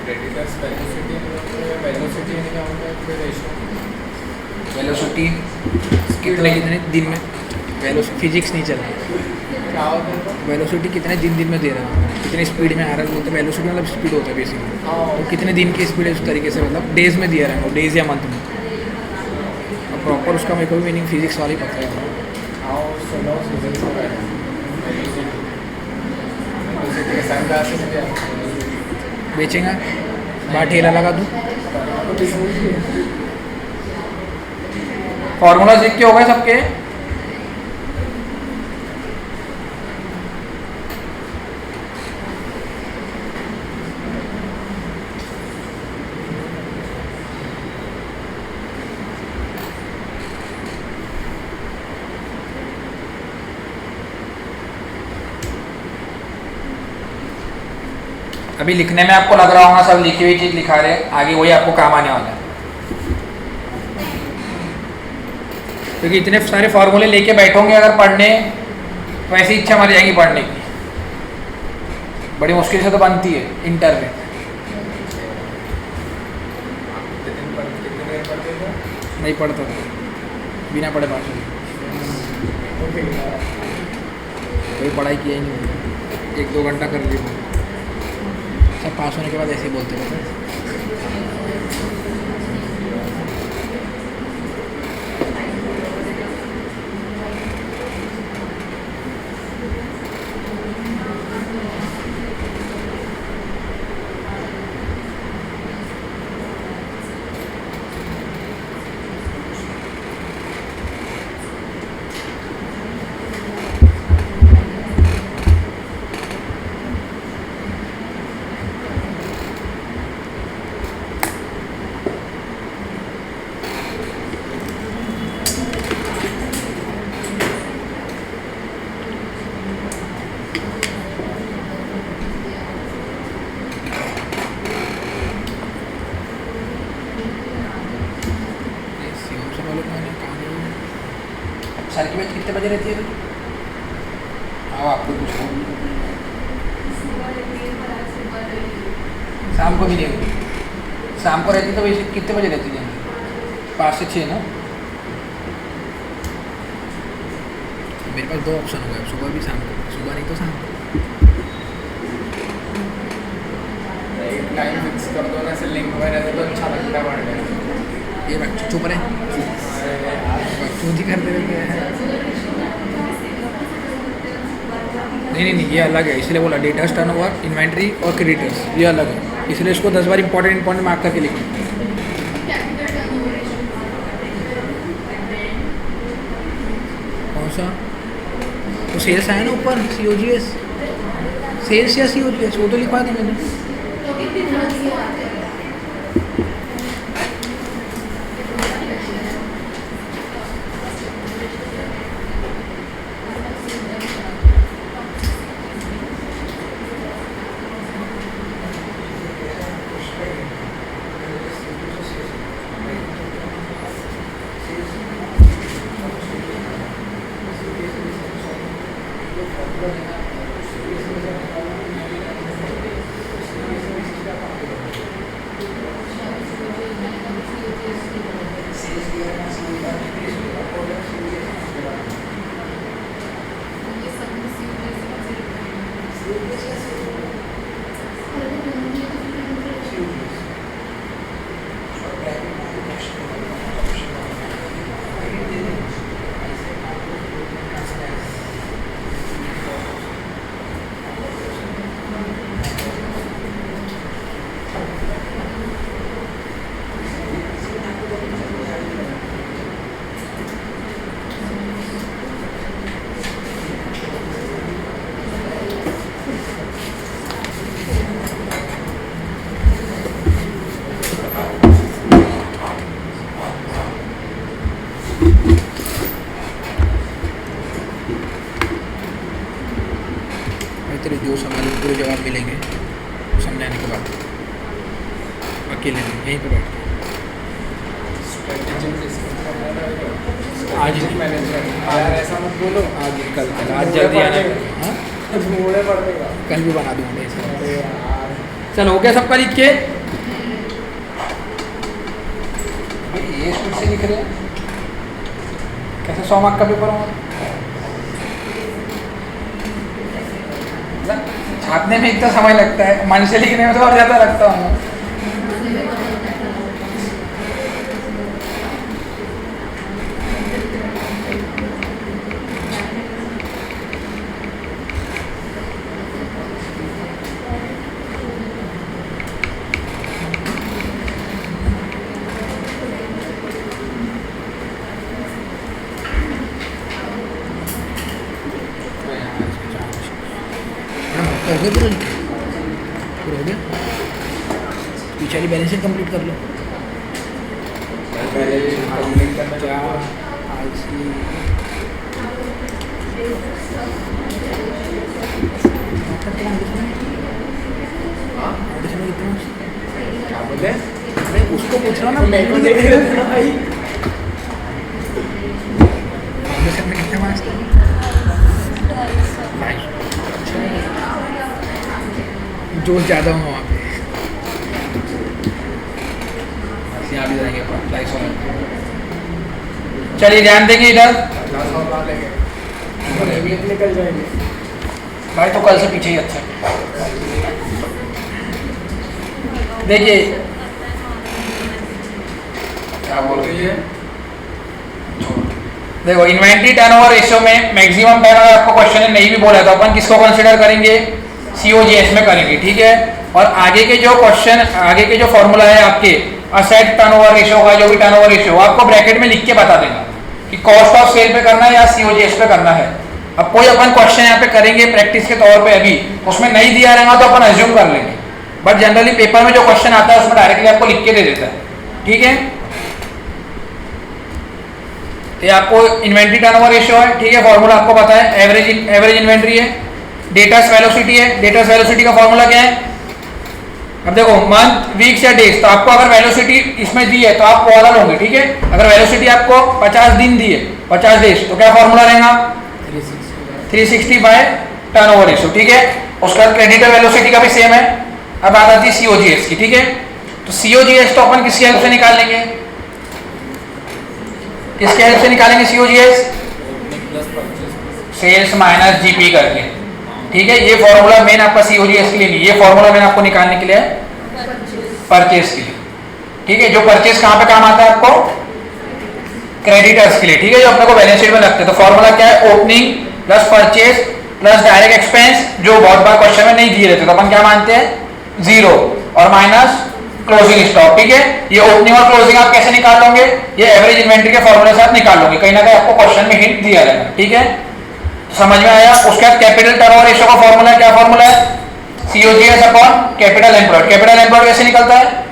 Creditors velocity यानी क्या होता है? कोई रेशियो, वेलोसिटी कितने कितने दिन में, फिजिक्स नहीं चल रहा, क्या होता है? वेलोसिटी कितने दिन में दे रहा है, कितने स्पीड में आ रहा है। बोलते वेलोसिटी मतलब स्पीड होता है बेसिकली, तो कितने दिन की स्पीड है उस तरीके से, मतलब डेज में दिया रहा है, डेज या मंथ में। अब प्रॉपर उसका मेरे को भी मीनिंग फिजिक्स वाली पता है। बेचेंगा बाहर ठेला लगा दूँ। फॉर्मूला सीख के हो गए सबके? अभी लिखने में आपको लग रहा होगा सब लिखी हुई चीज लिखा रहे हैं, आगे वही आपको काम आने वाला है, क्योंकि इतने सारे फॉर्मूले लेके बैठोगे अगर पढ़ने, वैसी इच्छा मर जाएगी पढ़ने की, बड़ी मुश्किल से तो बनती है इंटर में। नहीं पढ़ता था, बिना पढ़े पास हो गया। कोई पढ़ाई किया ही नहीं, 1-2 घंटा कर लिया, सब पास होने के बाद ऐसे ही बोलते रहते। सर की बैच कितने बजे रहती है? हाँ आपको कुछ शाम को भी नहीं होती, शाम को रहती तो वैसे कितने बजे रहती है? 5 से 6 ना। मेरे पास 2 ऑप्शन हो गए, सुबह भी शाम को, सुबह नहीं तो शाम को। टाइम फिक्स कर दो ना, ऐसे लिंक में रहते तो अच्छा लगता है पढ़ने। ये बच्चे चुप रहे, चूती करते रहते हैं। नहीं, ये अलग है, इसलिए बोला डेटास टर्नओवर, इन्वेंट्री और क्रेडिटर्स ये अलग है, इसलिए इसको 10 बार इंपॉर्टेंट मार्क करके लिखो। कौन सा? तो सेल्स आया ना ऊपर, COGS, सेल्स या COGS, वो तो लिखवा दी मैंने। तेरे जो सवाल पूरे जवाब मिलेंगे समझाने के बाद, अकेले में यहीं पे बैठ आज ऐसा मत बोलो, आज कल आज जल्दी आना। हाँ पड़ेगा, कल भी बना दूँगा ऐसा। चलो हो गया सबका लिख के? ये स्पीड से लिख रहे हैं, कैसे 100 मार्क का पेपर होगा? छापने में इतना समय लगता है, मन से लिखने में तो और ज़्यादा लगता होगा। हो गया पूरा हो गया, पीछे वाली बैलेंसिंग कंप्लीट कर लो। हाँ फाउंडेशन में कितने मार्क्स? क्या बोले मैं उसको पूछ रहा हूँ ना, मेरे को देख रहे थे भाई फाउंडेशन में कितने मार्क्स थे? जोश ज़्यादा हूँ वहाँ पे। यहाँ भी जाएंगे अपन 250 चलिए ध्यान देंगे इधर 10 और ला लेंगे निकल जाएंगे भाई, तो कल से पीछे ही अच्छा है। देखिए क्या बोल रही है, देखो इन्वेंट्री टर्नओवर रेशियो में मैक्सिमम टाइम अगर आपको क्वेश्चन ने नहीं भी बोला तो अपन किसको कंसीडर करेंगे, सीओजीएस में करेंगे, ठीक है। और आगे के जो क्वेश्चन, आगे के जो फॉर्मूला है आपके असेट टर्नओवर रेशियो का, जो भी टर्नओवर रेशियो आपको ब्रैकेट में लिख के बता देगा कि कॉस्ट ऑफ सेल पे करना है या सीओजीएस पे करना है। अब कोई अपन क्वेश्चन यहाँ पे करेंगे प्रैक्टिस के तौर पे, अभी उसमें नहीं दिया रहेगा तो अपन अज्यूम कर लेंगे, बट जनरली पेपर में जो क्वेश्चन आता है उसमें डायरेक्टली आपको लिख के दे देता है, ठीक है। ये आपको इन्वेंट्री टर्नओवर रेशियो है, ठीक है, फॉर्मूला आपको पता है, एवरेज इन्वेंट्री है, डेटर्स वेलोसिटी है। डेटर्स वेलोसिटी का फॉर्मूला क्या है, अब देखो मंथ, वीक्स या डेज, तो आपको अगर वेलोसिटी इसमें दी है तो आप वो वाला लोगे, ठीक है। अगर वेलोसिटी आपको 50 दिन दी है, 50 डेज, तो क्या फॉर्मूला रहेगा 360 बाय टर्नओवर रेशियो, ठीक है। उसका क्रेडिटर वेलोसिटी का भी सेम है। अब आ जाती है सीओजीएस की, ठीक है। तो सीओजीएस तो अपन किसकी हेल्प से निकाल लेंगे, किसके हेल्प से निकालेंगे सीओजीएस, सेल्स माइनस जीपी करके, ठीक है। ये फॉर्मूला मेन आपका सीओजीएस के लिए नहीं, ये फॉर्मूला मेन आपको निकालने के लिए है परचेस के लिए, ठीक है। जो परचेस कहां पे काम आता है आपको, क्रेडिटर्स के लिए, ठीक है, जो अपने को बैलेंस शीट में लगते हैं। तो फॉर्मूला क्या है, opening plus purchase plus direct expense, जो बहुत बार क्वेश्चन में नहीं दिए रहते तो अपन क्या मानते हैं 0, और माइनस क्लोजिंग स्टॉक, ठीक है। ये ओपनिंग और क्लोजिंग आप कैसे निकाल लोगे, ये एवरेज इन्वेंट्री के फॉर्मूले से आप निकाल लोगे, कहीं ना कहीं आपको क्वेश्चन में हिंट दिया रहेगा, ठीक है। समझ में आया। उसके बाद कैपिटल टर्नओवर रेशियो का फॉर्मूला क्या फॉर्मूला है, COGS upon capital employed. Capital employed कैसे निकलता है,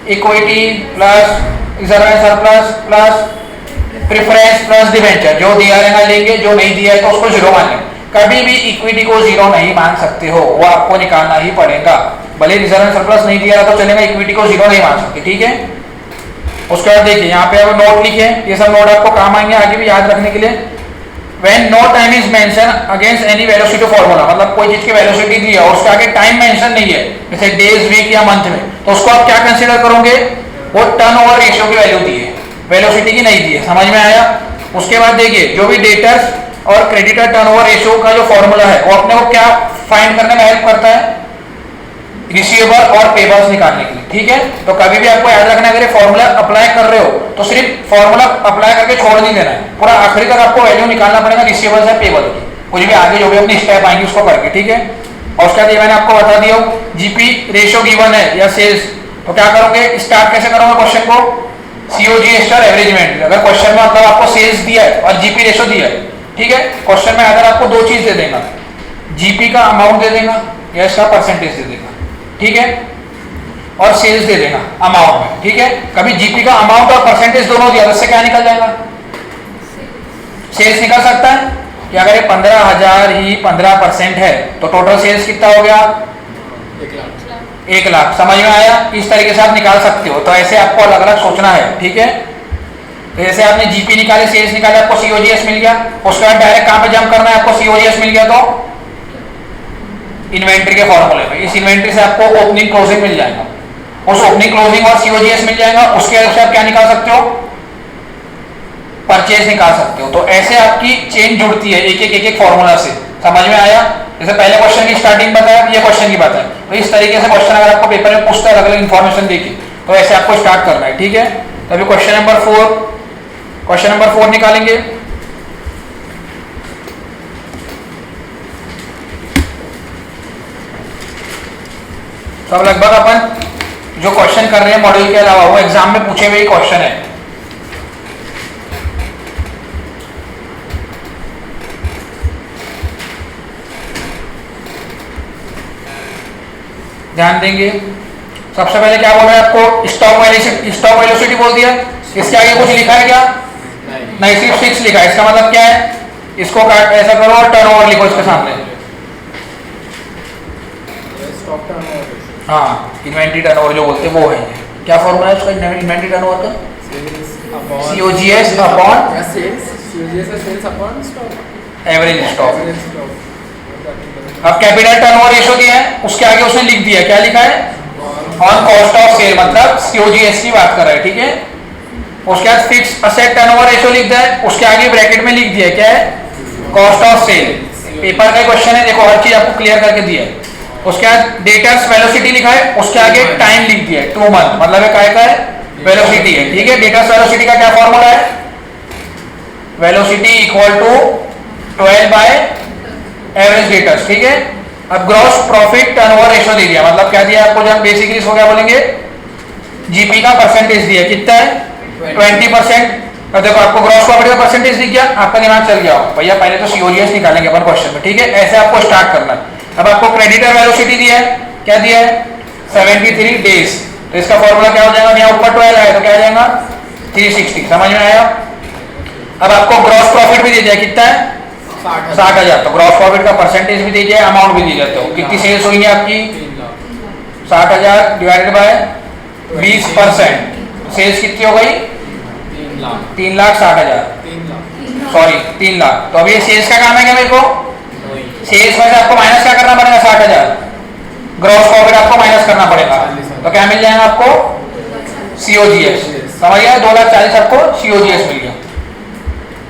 equity plus reserve and surplus plus preference plus debenture, जो दिया रहेगा लेंगे, जो नहीं दिया है तो उसको 0 मान लेंगे। कभी भी इक्विटी को 0 नहीं मान सकते हो, वो आपको निकालना ही पड़ेगा, भले रिजर्व एंड सरप्लस नहीं दिया तो चलेगा, इक्विटी को 0 नहीं मान सकते, ठीक है। उसके बाद देखिए यहाँ पे अब नोट लिखे, ये सब नोट आपको काम आएंगे आगे भी याद रखने के लिए। When no time is mentioned against any velocity formula, मतलब कोई चीज की वेलोसिटी दी है और उसके आगे टाइम मेंशन नहीं है, जैसे डेज, वीक या मंथ में, तो उसको आप क्या कंसीडर करोगे, वो टर्नओवर रेशियो की वैल्यू दी है, वेलोसिटी की नहीं दी है। समझ में आया। उसके बाद देखिए जो भी डेटर्स और क्रेडिटर टर्नओवर रेशियो का जो फॉर्मूला है वो अपने को क्या फाइंड करने में हेल्प करता है, रिसीवेबल और पेबल्स निकालने के लिए, ठीक है। तो कभी भी आपको याद रखना है, अगर ये फॉर्मूला अप्लाई कर रहे हो तो सिर्फ फॉर्मूला अप्लाई करके छोड़ नहीं देना है, पूरा आखिरी तक आपको वैल्यू निकालना पड़ेगा रिसीवेबल या पेबल की, कुछ भी आगे जो भी अपनी स्टेप आएंगी उसको करके, ठीक है। और उसके बाद ये मैंने आपको बता दिया, जीपी रेशियो गिवन है या सेल्स, तो क्या करोगे, स्टार्ट कैसे करोगे क्वेश्चन को, सीओजीएस और एवरेज इन्वेंट्री। अगर क्वेश्चन में मतलब आपको सेल्स दिया है और जीपी रेशियो दिया है, ठीक है, क्वेश्चन में अगर आपको 2 चीज दे देगा, जीपी का अमाउंट दे देगा या इसका परसेंटेज दे देगा, ठीक है, और सेल्स दे देगा अमाउंट में, ठीक है। कभी जीपी का अमाउंट और परसेंटेज दोनों दिया, उससे क्या निकल जाएगा, सेल्स निकल सकता है कि अगर ये 15,000 ही 15% है तो टोटल सेल्स कितना हो गया, 1 लाख। समझ में आया। इस तरीके से आप निकाल सकते हो। तो ऐसे आपको अलग अलग सोचना है, ठीक है। तो जैसे आपने जीपी निकाले, सेल्स निकाले, आपको सीओजीएस मिल गया, उसके बाद डायरेक्ट कहां पे जंप करना है, आपको सीओजीएस मिल गया तो इन्वेंट्री के फॉर्मूले में, इस इन्वेंट्री से आपको ओपनिंग क्लोजिंग मिल जाएगा, उस ओपनिंग क्लोजिंग और सीओजीएस मिल जाएगा, उसके हेल्प से आप क्या निकाल सकते हो, परचेज निकाल सकते हो। तो ऐसे आपकी चेन जुड़ती है एक फॉर्मूला से। समझ में आया। जैसे पहले क्वेश्चन की स्टार्टिंग बताया, ये क्वेश्चन की बात है, तो इस तरीके से क्वेश्चन अगर आपको पेपर में पूछता है अलग अलग इन्फॉर्मेशन देखिए, तो ऐसे आपको स्टार्ट करना है, ठीक है। तो अभी क्वेश्चन नंबर 4 निकालेंगे। तो अब लगभग अपन जो क्वेश्चन कर रहे हैं मॉड्यूल के अलावा वो एग्जाम में पूछे हुए क्वेश्चन है। ध्यान देंगे। सबसे पहले क्या बोल रहा है आपको, स्टॉक वेलोसिटी बोल दिया, इसके आगे कुछ लिखा है क्या, नहीं, सिर्फ 6 लिखा है। इसका मतलब क्या है, इसको काट ऐसा करो और टर्नओवर लिखो इसके सामने। स्टॉक टर्नओवर रेशियो हाँ, इन्वेंट्री टर्नओवर जो बोलते हैं वो है ये। क्या फॉर्मूला है उसका इन्वेंट्री टर्नओवर का? COGS upon sales upon stock average stock. Average stock. अब कैपिटल टर्नओवर रेशियो दिया है, उसके आगे उसने लिख दिया, क्या लिखा है? ऑन कॉस्ट ऑफ सेल, मतलब COGS की बात कर रहा है, ठीक है। उसके बाद फिक्स असेट टर्नओवर रेशियो लिख दिया है, उसके आगे ब्रैकेट में लिख दिया क्या है? Cost of sale. पेपर का क्वेश्चन है, देखो हर चीज आपको क्लियर करके दिया है। उसके बाद डेटर्स वेलोसिटी लिखा है, उसके आगे टाइम लिख दिया है 2 मंथ, मतलब है काय का है? वेलोसिटी है, ठीक है। डेटर्स वेलोसिटी का क्या फॉर्मूला है? Velocity equal to 12 by average debtors, ठीक है। अब ग्रॉस प्रॉफिट टर्नओवर रेशियो दे दिया, मतलब क्या दिया आपको? जब बेसिकली इसको क्या बोलेंगे? जीपी का परसेंटेज दिया, कितना है? 20%। अब देखो आपको ग्रॉस प्रॉफिट का परसेंटेज दिख गया, आपका दिमाग चल गया भैया पहले तो COGS निकालेंगे अपन क्वेश्चन में, ठीक है। ऐसे आपको स्टार्ट करना है। अब आपको क्रेडिटर वेलोसिटी दिया है, क्या दिया है? 73 डेज, तो इसका फॉर्मूला क्या हो जाएगा? यहाँ ऊपर 12 आया तो क्या आ जाएगा? 360। समझ में आया? अब आपको ग्रॉस प्रॉफिट भी दे दिया, कितना है? 60,000। तो ग्रॉस प्रॉफिट का परसेंटेज भी दे दिया, अमाउंट भी दे दिया। तो कितनी सेल्स हुई आपकी? 60,000 डिवाइडेड बाय 20%, सेल्स कितनी हो गई? 3,60,000, सॉरी 3 लाख। तो अब ये सेल्स का काम है क्या? मेरे को सेल्स में से आपको माइनस क्या करना पड़ेगा? 60,000। ग्रॉस प्रॉफिट आपको माइनस करना पड़ेगा, तो क्या मिल जाएगा आपको? COGS। समझ गया? 2,40,000 आपको COGS मिल गया।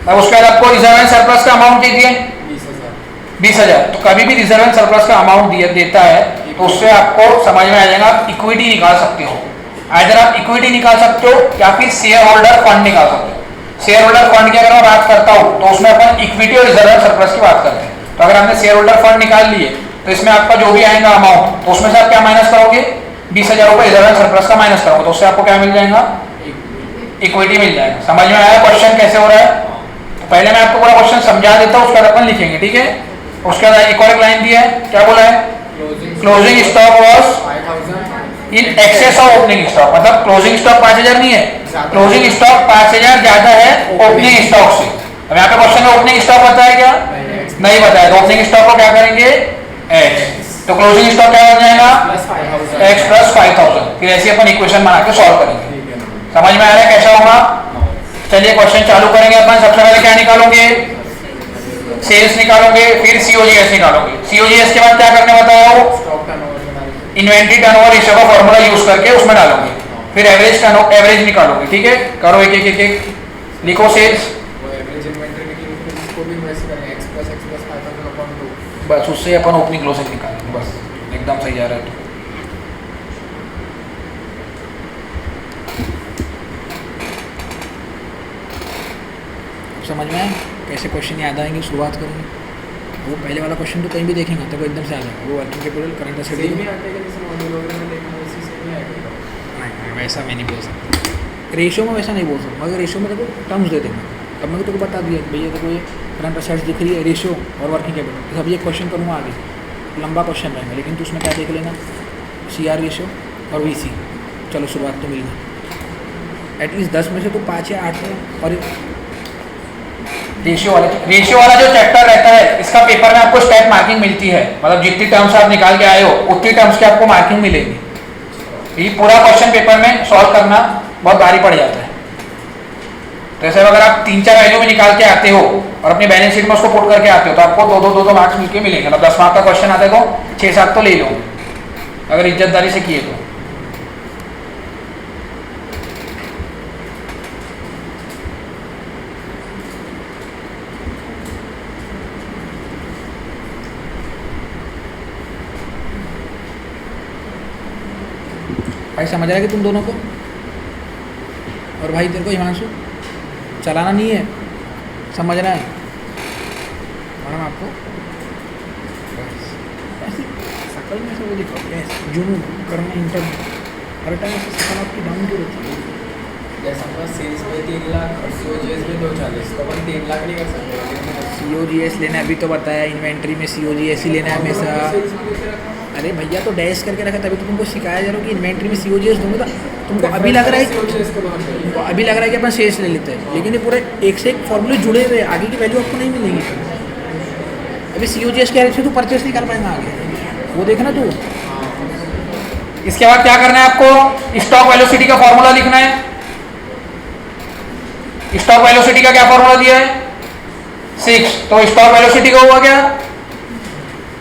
अब उसके बाद आपको रिजर्व एंड सरप्लस का अमाउंट दे दिए 20,000। तो कभी भी रिजर्व एंड सरप्लस का अमाउंट देता है तो उससे आपको समझ में आ जाएगा आप इक्विटी निकाल सकते हो। आइदर आप इक्विटी निकाल सकते हो या फिर शेयर होल्डर फंड निकाल सकते हो। शेयर होल्डर फंड की अगर मैं बात करता हूँ तो उसमें अपन इक्विटी और रिजर्व एंड सरप्लस की बात करते हैं। तो अगर आपने शेयर होल्डर फंड निकाल लिए तो इसमें आपका जो भी आएगा अमाउंट, तो उसमें से आप क्या माइनस करोगे? 20,000 रुपये रिजर्व एंड सरप्लस का माइनस करोगे, तो उससे आपको क्या मिल जाएगा? इक्विटी मिल जाएगा। समझ में आया क्वेश्चन कैसे हो रहा है? तो पहले मैं आपको पूरा क्वेश्चन समझा देता हूँ, उसके बाद अपन लिखेंगे, ठीक है। उसके बाद एक और लाइन दिया है, क्या बोला है? Closing stock was 5,000 in excess of opening stock, मतलब क्लोजिंग स्टॉक 5,000 नहीं है, क्लोजिंग स्टॉक 5,000 ज्यादा है ओपनिंग स्टॉक से। अब यहाँ पे क्वेश्चन में ओपनिंग स्टॉक बताया क्या? नहीं बताया, तो ओपनिंग स्टॉक को क्या करेंगे? एक्स। तो क्लोजिंग स्टॉक क्या बन जाएगा? X plus 5,000। फिर ऐसे अपन इक्वेशन बना के सॉल्व करेंगे। समझ में आ रहा है कैसा होगा? चलिए क्वेश्चन चालू करेंगे अपन। सबसे पहले क्या निकालोगे? सेल्स निकालोगे, फिर COGS निकालोगे। COGS के बाद क्या करने बताया हो? Stock turnover inventory turnover ratio का फॉर्मूला यूज करके उसमें डालोगे, फिर एवरेज निकालोगे, ठीक है। करो एक लिखो सेल्स, वो एवरेज इन्वेंटरी निकली उसको भी वैसे करेंगे x + 5,000 अपॉन 2। बस उससे अपन ओपनिंग क्लोजिंग निकालेंगे, बस एकदम सही जा रहा है। तो समझ में आया कैसे क्वेश्चन याद आएंगे? शुरुआत करेंगे, वो पहले वाला क्वेश्चन तो कहीं भी देखेंगे तो एकदम से आ जाएगा। वो working capital current asset same ही आते हैं कि जैसे मॉड्यूल वगैरह में देखना वैसे सेम ही आएगा। नहीं, वैसा मैं नहीं बोल सकता। रेशियो में वैसा नहीं बोल सकता, मगर रेशियो में देखो टर्म्स दे देंगे। अब मैंने तो बता दिया भैया देखो ये करंट एसेट्स दिख रही है, रेशियो और वर्किंग कैपिटल। अब ये क्वेश्चन करूँगा आगे, लंबा क्वेश्चन रहेगा, लेकिन तो उसमें क्या देख लेना? CR रेशियो और VC। चलो शुरुआत तो मिल गई, एटलीस्ट 10 में से तो 5 या 8 है। और रेशियो वाला जो चैप्टर रहता है, इसका पेपर में आपको स्टेप मार्किंग मिलती है, मतलब जितनी टर्म्स आप निकाल के आए हो उतनी टर्म्स की आपको मार्किंग मिलेगी। ये पूरा क्वेश्चन पेपर में सॉल्व करना बहुत भारी पड़ जाता है। तो ऐसे अगर आप 3-4 वैल्यू में निकाल के आते हो और अपनी बैलेंस शीट में उसको पुट करके आते हो तो आपको 2 मार्क्स मिलके मिलेंगे। मतलब 10 मार्क का क्वेश्चन आता है तो 6-7 तो ले लो अगर इज्जतदारी से किए तो। भाई समझ रहा है कि तुम दोनों को? और भाई तेरे को हिमांशु चलाना नहीं है, समझना है मैडम आपको? ऐसे सकल में से वो दिखाओ कैसे जुनून करना इंटरव्यू हर टाइम ऐसे सकल आपकी डाउन क्यों रहती है? जैसे हमारा सेल्स में 3 लाख और COGS में 240, तो अपन 3 लाख नहीं कर सकते। COGS लेना है अभी तो बताया, इन्वेंट्री में COGS ही लेना है हमेशा। अरे भैया तो डैश करके रखा, तभी तो तुमको सिखाया जा रहा है कि इन्वेंट्री में COGS दूंगा। तुमको अभी लग रहा है तुमको अभी लग रहा है कि अपन शेष ले लेते हैं, लेकिन ये पूरे एक से एक फॉर्मूले जुड़े हुए, आगे की वैल्यू आपको नहीं मिलेगी। अभी COGS के हेल्प से तू परचेस नहीं कर पाएगा आगे, वो देखना तू। इसके बाद क्या करना है आपको, स्टॉक वेलोसिटी का फॉर्मूला लिखना है। स्टॉक वेलोसिटी का क्या फॉर्मूला दिया है 6, तो स्टॉक वेलोसिटी का हुआ क्या,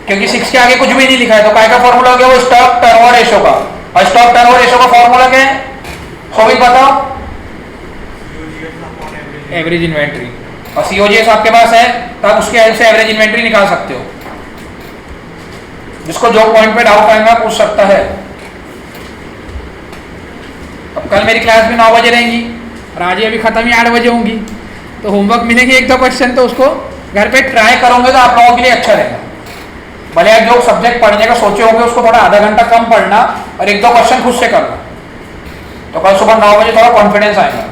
क्योंकि 6 के आगे कुछ भी नहीं लिखा है तो काय का फॉर्मूला हो गया वो स्टॉक टर्नओवर रेशो का। और स्टॉक टर्नओवर रेशो का फॉर्मूला क्या है शोभित बताओ, एवरेज इन्वेंट्री। और सीओजीएस आपके पास है तो आप उसके हेल्प से एवरेज इन्वेंट्री निकाल सकते हो। जिसको जो पॉइंट पे डाउट आएगा पूछ सकता है। अब कल मेरी क्लास भी 9 बजे रहेंगी और आज ये अभी खत्म ही 8 बजे होंगी, तो होमवर्क मिलेंगे 1-2 क्वेश्चन, तो उसको घर पे ट्राई करोगे तो आप लोगों के लिए अच्छा रहेगा। भले आप जो सब्जेक्ट पढ़ने का सोचे होंगे उसको थोड़ा आधा घंटा कम पढ़ना और 1-2 क्वेश्चन खुद से करना, तो कल सुबह 9 बजे थोड़ा कॉन्फिडेंस आएगा।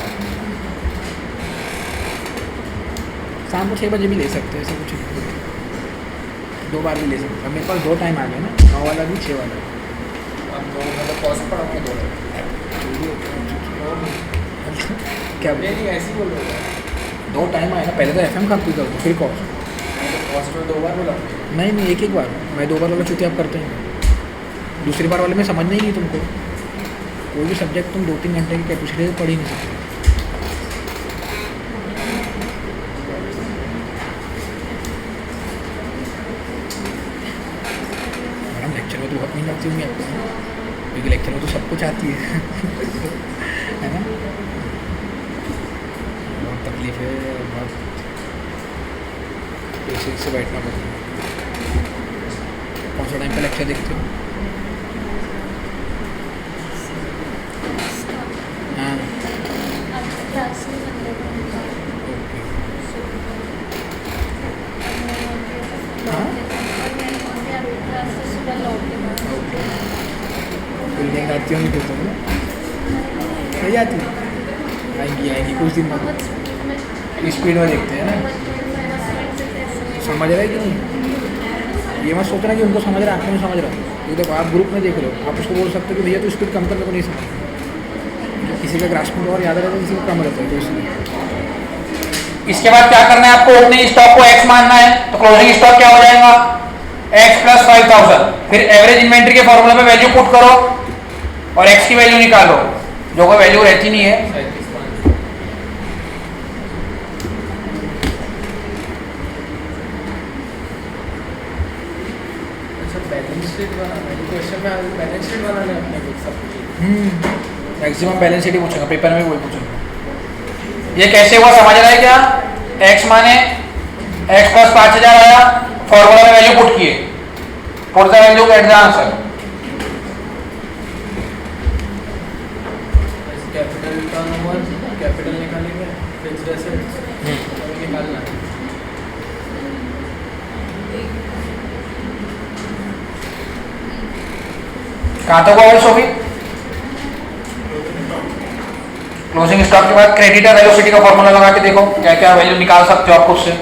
शाम को 6 बजे भी ले सकते हैं, ऐसा कुछ नहीं, 2 बार भी ले सकते हैं। अब मेरे पास 2 टाइम आ गया ना, 9 वाला भी 6 वाला। अब दो मतलब कौन पढ़ाऊंगे दो क्या नहीं ऐसी बोल रहे हो 2 टाइम आए ना, पहले तो एफएम खाती कर फिर कॉस। कॉस्ट में 2 बार बोला नहीं एक बार, मैं 2 बार वाला चुतिया आप करते हैं, दूसरी बार वाले में समझना ही नहीं तुमको। कोई भी सब्जेक्ट तुम 2-3 घंटे की कैपेसिटी से पढ़ ही नहीं सकते। मैडम लेक्चर में तो बहुत नहीं लगती होंगी आपको, क्योंकि लेक्चर में तो सब कुछ आती है है ना। बहुत तकलीफ है, बहुत पेशेंस से बैठना पड़ता है। कौन सा टाइम का लेक्चर देखते हो? हाँ बिल्डिंग आती होंगी फिर तो सही आती आएंगी कुछ दिन बाद स्पीड में देखते हैं ना, समझ रहा है कि नहीं। ये मत सोचना कि उनको समझ रहा है, आपको नहीं समझ रहा। ये देखो आप ग्रुप में देख रहे हो, आप उसको बोल सकते हो कि भैया तो स्पीड कम करने को नहीं समझ, किसी का ग्रास्पिंग और याद रहता है, किसी को कम रहता है, तो इसलिए। इसके बाद क्या करना है आपको, ओपनिंग स्टॉक को x मानना है, तो क्लोजिंग स्टॉक क्या हो जाएगा x + 5000। फिर एवरेज इन्वेंट्री के फॉर्मूला में वैल्यू पुट करो और x की वैल्यू निकालो, जो कोई वैल्यू रहती नहीं है। बैलेंस शीट बनाना है क्वेश्चन में, बैलेंस शीट बनाना है अपने को सब कुछ। मैक्सिमम बैलेंस शीट ही पूछेगा पेपर में, वही पूछेगा। ये कैसे हुआ समझ रहा है क्या, x माने x + 5000 आया, फॉर्मूला में वैल्यू पुट किए, put the value get the answer. Capital turnover capital निकालेंगे, फिक्स्ड एसेट्स निकालना है। कहाँ तक हुआ शोभित? क्लोजिंग स्टॉक के बाद क्रेडिटर वेलोसिटी का फॉर्मूला लगा के देखो क्या क्या वैल्यू निकाल सकते हो आप खुद से।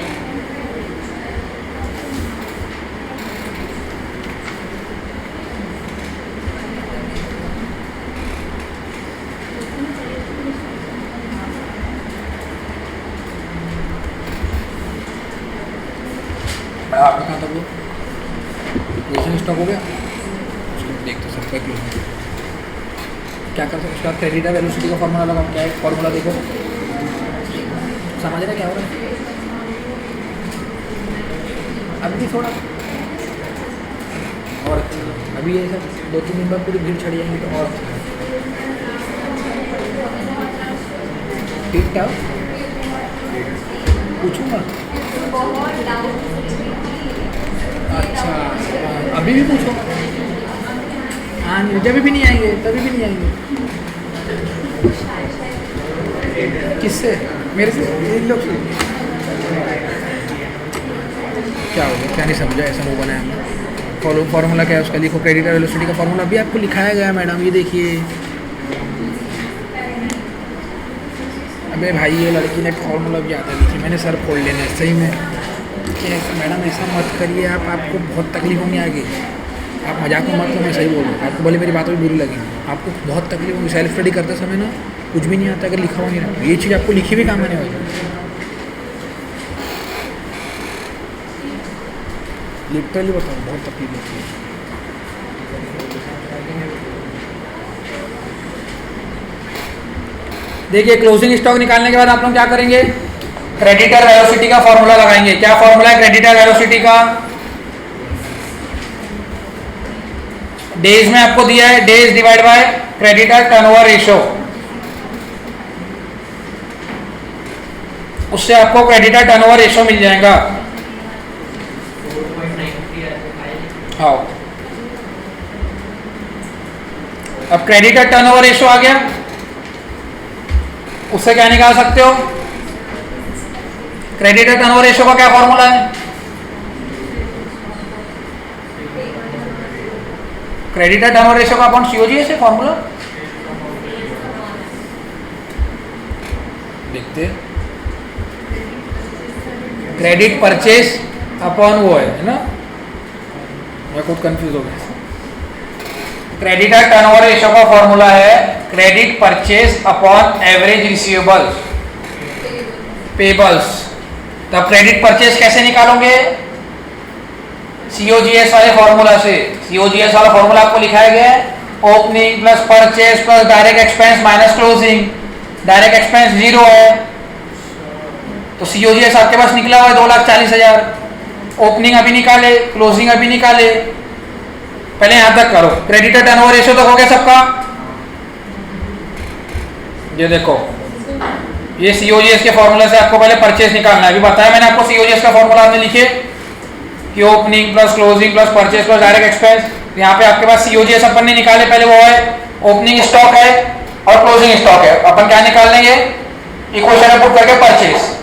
आपका कहाँ तक वो क्लोजिंग स्टॉक हो गया, उसको देखते सबका क्लोजिंग क्या कर सकते। उसका क्रेडिटर वेलोसिटी का फॉर्मूला लगा, क्या है फॉर्मूला देखो, समझ रहे क्या हो रहा है। अभी भी थोड़ा और अच्छा, अभी ये सब 2-3 दिन बाद पूरी भीड़ छड़ जाएंगी तो और अच्छा ठीक ठाक पूछूंगा। अच्छा अभी भी पूछो, हाँ जब भी नहीं आएंगे तभी भी नहीं आएंगे। किससे? मेरे से, इन लोग से। क्या हो गया, क्या नहीं समझा, ऐसा वो बनाया हमने। फॉर्मूला क्या है उसका, लिखो क्रेडिटर वेलोसिटी का फॉर्मूला अभी आपको लिखाया गया मैडम, ये देखिए। अबे भाई ये लड़की ने फॉर्मूला भी आता लिखी, मैंने सर फोड़ लेना है सही में। ऐसा मैडम ऐसा मत करिए आप, आपको बहुत तकलीफ होंगी आगे। आप मजाक में मत लो, मैं सही बोल रहा हूँ आपको, भले मेरी बातों में बुरी लगेगी, आपको बहुत तकलीफ होगी। सेल्फ स्टडी करते समय ना कुछ भी नहीं आता अगर लिखा हुआ नहीं रहता, ये चीज़ आपको लिखी भी काम आने वाली है। लिटरली बताऊँ बहुत तकलीफ होती है। देखिए क्लोजिंग स्टॉक निकालने के बाद आप लोग क्या करेंगे, क्रेडिटर वेलोसिटी का फॉर्मूला लगाएंगे। क्या फॉर्मूला है क्रेडिटर वेलोसिटी का? डेज में आपको दिया है, days divide bye creditor turnover ratio, उससे आपको क्रेडिटर टर्नओवर रेशियो मिल जाएगा। हाँ, अब क्रेडिटर टर्नओवर रेशियो आ गया, उससे क्या निकाल सकते हो? क्रेडिटर टर्नओवर रेशियो का क्या फॉर्मूला है? क्रेडिटर टर्नओवर रेशियो का अपॉन सीओजीएस है फॉर्मूला, देखते हैं। क्रेडिट परचेस अपॉन वो है ना, मैं खुद कंफ्यूज हो गया। क्रेडिटर टर्नओवर रेशियो का फॉर्मूला है credit purchase upon average receivables payables. तो क्रेडिट परचेस कैसे निकालोगे? सीओजीएस वाले फॉर्मूला से। सीओजीएस वाला फॉर्मूला आपको लिखाया गया है, opening plus purchase plus direct expense minus closing. Direct expense 0 है, तो सीओजीएस आपके पास निकला हुआ है 2,40,000। ओपनिंग अभी निकाले, क्लोजिंग अभी निकाले, पहले यहां तक करो। क्रेडिटर टर्नओवर रेशियो तक हो गया सबका। ये देखो, ये सीओजीएस के फॉर्मूले से आपको पहले परचेस निकालना है। अभी बताया मैंने आपको सीओजीएस का फॉर्मूला आपने लिखे कि opening plus closing plus purchase plus direct expense. यहाँ पे आपके पास सीओजीएस अपन ने निकाले, पहले वो है ओपनिंग स्टॉक है और क्लोजिंग स्टॉक है। अपन क्या निकाल लेंगे? इक्वेशन में पुट करके परचेस।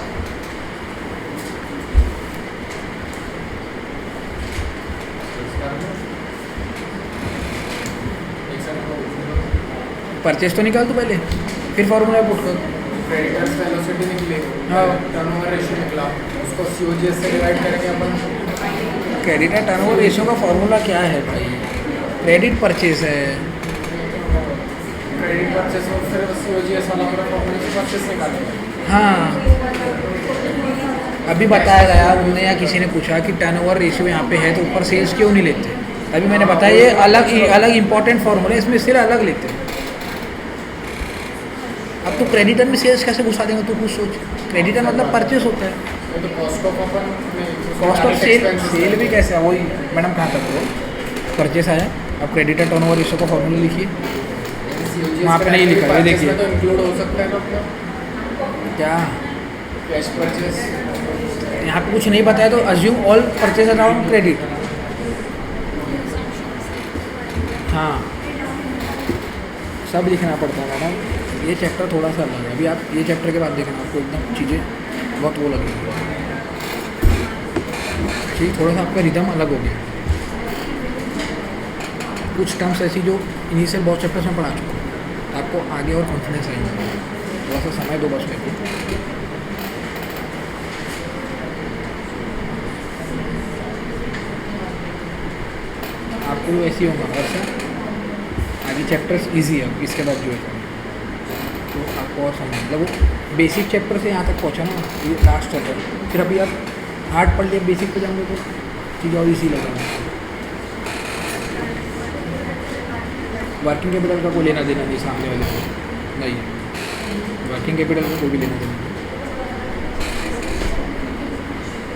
परचेस तो निकाल दो पहले, फिर फॉर्मूला पुट कर। क्रेडिटर्स वेलोसिटी निकली, हाँ। टर्नओवर रेशियो निकला, उसको सीओजीएस से डिवाइड करेंगे अपन। क्रेडिटर टर्नओवर रेशियो का फॉर्मूला क्या है भाई? क्रेडिट परचेस है। क्रेडिट परचेस और फिर सीओजीएस वाला पूरा फॉर्मूले से परचेस निकालेंगे। हाँ, अभी बताया गया उन्होंने या किसी ने पूछा कि टर्नओवर रेशियो यहाँ पे है तो ऊपर सेल्स क्यों नहीं लेते? अभी मैंने बताया ये अलग इंपॉर्टेंट फॉर्मूला है, इसमें सिर्फ अलग लेते हैं। अब तो क्रेडिटर में सेल्स कैसे घुसा देंगे? तू कुछ सोच, क्रेडिटर मतलब परचेस होता है। तो कॉस्ट ऑफ अपन कॉस्ट ऑफ सेल भी कैसे है? वही मैडम कहाँ तक हो परचेस आया। अब क्रेडिटर टर्नओवर रेशियो का फॉर्मूला लिखिए, वहाँ पे नहीं लिखा है, देखिए तो इंक्लूड हो सकता है ना अपना क्या कैश परचेस। यहाँ पे कुछ नहीं बताया तो assume all purchase around credit. हाँ, सब लिखना पड़ता है मैडम। ये चैप्टर थोड़ा सा अलग है, अभी आप ये चैप्टर के बाद देखना आपको एकदम चीज़ें बहुत वो लगेगी। ठीक, थोड़ा सा आपका रिदम अलग हो गया। कुछ टर्म्स ऐसी जो इनिशियल बहुत चैप्टर्स में पढ़ा चुका हूँ, आपको आगे और कॉन्फिडेंस आएगा। थोड़ा सा समय दो बस मेरे को। आपको ऐसे ही होगा वर्षा, आगे चैप्टर्स इजी है इसके बाद जो है, तो आपको और समझ मतलब वो बेसिक चैप्टर से यहाँ तक पहुँचा ना, ये लास्ट चैप्टर। फिर अभी आप हार्ड पढ़ लिया, बेसिक पे जाएंगे तो चीज़ और इजी लगेगा। वर्किंग कैपिटल का कोई लेना देना नहीं सामने वाले को, नहीं वर्किंग कैपिटल का कोई भी लेना देना नहीं।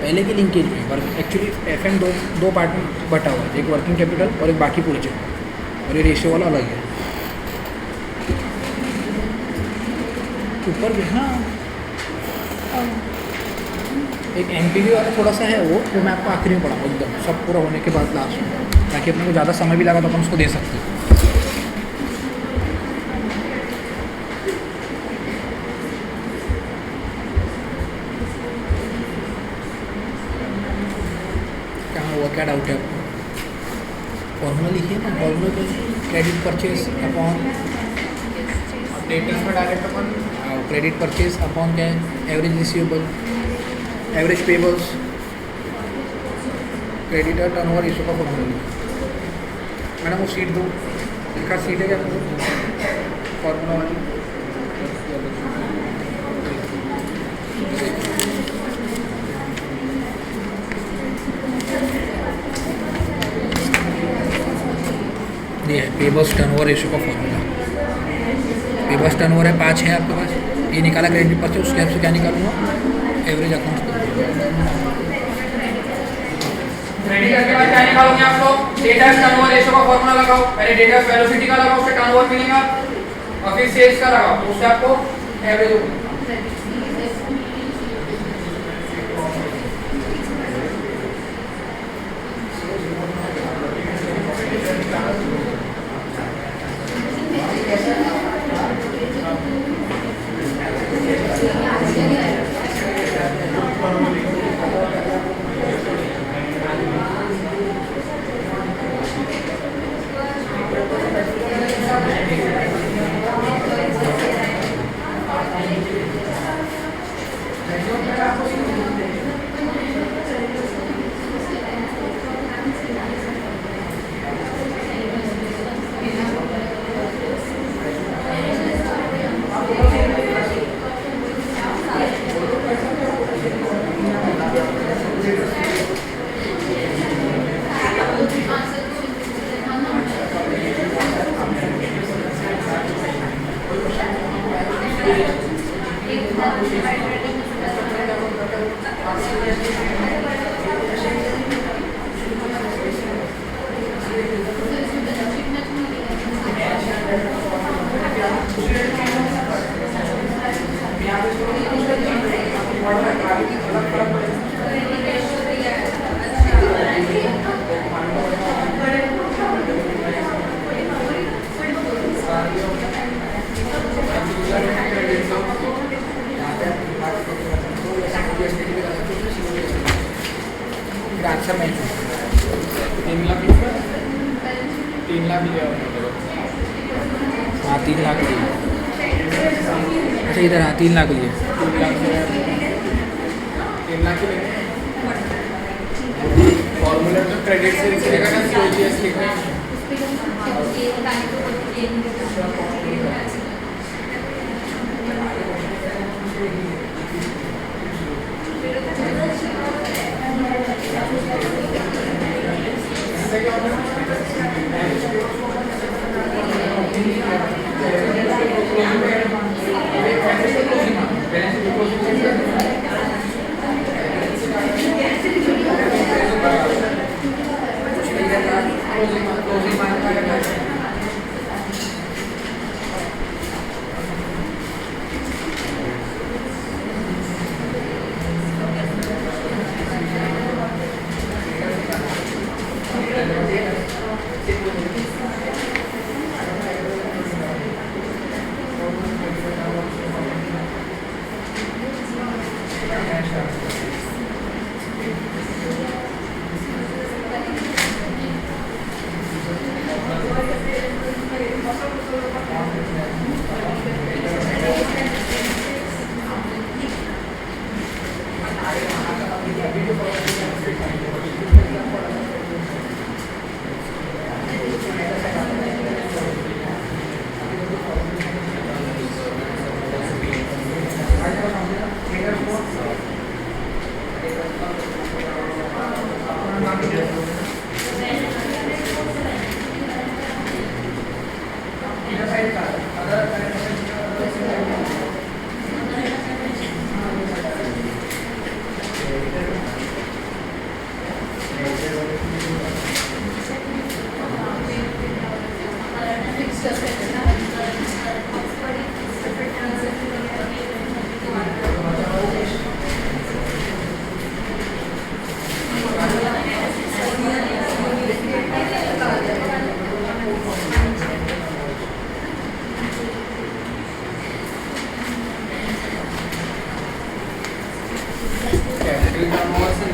पहले की लिंकेज में वर्क एक्चुअली FN दो पार्ट में बटा हुआ है, एक वर्किंग कैपिटल और एक बाकी पूरे चैप्टर, और ये रेशियो वाला अलग है। ऊपर भी हाँ एक MPQ वाला थोड़ा सा है वो मैं आपको आखिरी में पढ़ाऊँ एकदम सब पूरा होने के बाद लास्ट में, ताकि अपने को ज़्यादा समय भी लगा तो अपन उसको दे सकते हैं। कहाँ हुआ, क्या डाउट है आपको? फॉर्मूला लिखिए ना, formula credit purchase upon debtors में direct upon credit purchase upon क्या है? Average receivable, average payables, creditor turnover ratio का फॉर्मूला। मैडम वो सीट दो, लिखा सीट है क्या फॉर्मूला वाली? ये है पेबल्स टर्नओवर रेशियो का फॉर्मूला। पेबल्स टर्नओवर है 5 है आपके पास। ये निकाला क्रेडिट पर से, उसके हिसाब से क्या निकालूंगा, एवरेज अकाउंट। रेडी करके बाद क्या निकालोगे आप लोग, डेटा टर्नओवर रेशियो का फार्मूला लगाओ, पहले डेटा वेलोसिटी का लगाओ, उससे टर्नओवर मिलेगा, और फिर सेल्स का लगाओ, उससे आपको एवरेज होगा। आंसर नहीं 3 लाख 3 लाख लिया हाँ 3 लाख लिए, अच्छा इधर हाँ 3 लाख लिए। 3 लाख फॉर्मूला तो क्रेडिट से लिखेगा ना, सीओजीएस लिखना है।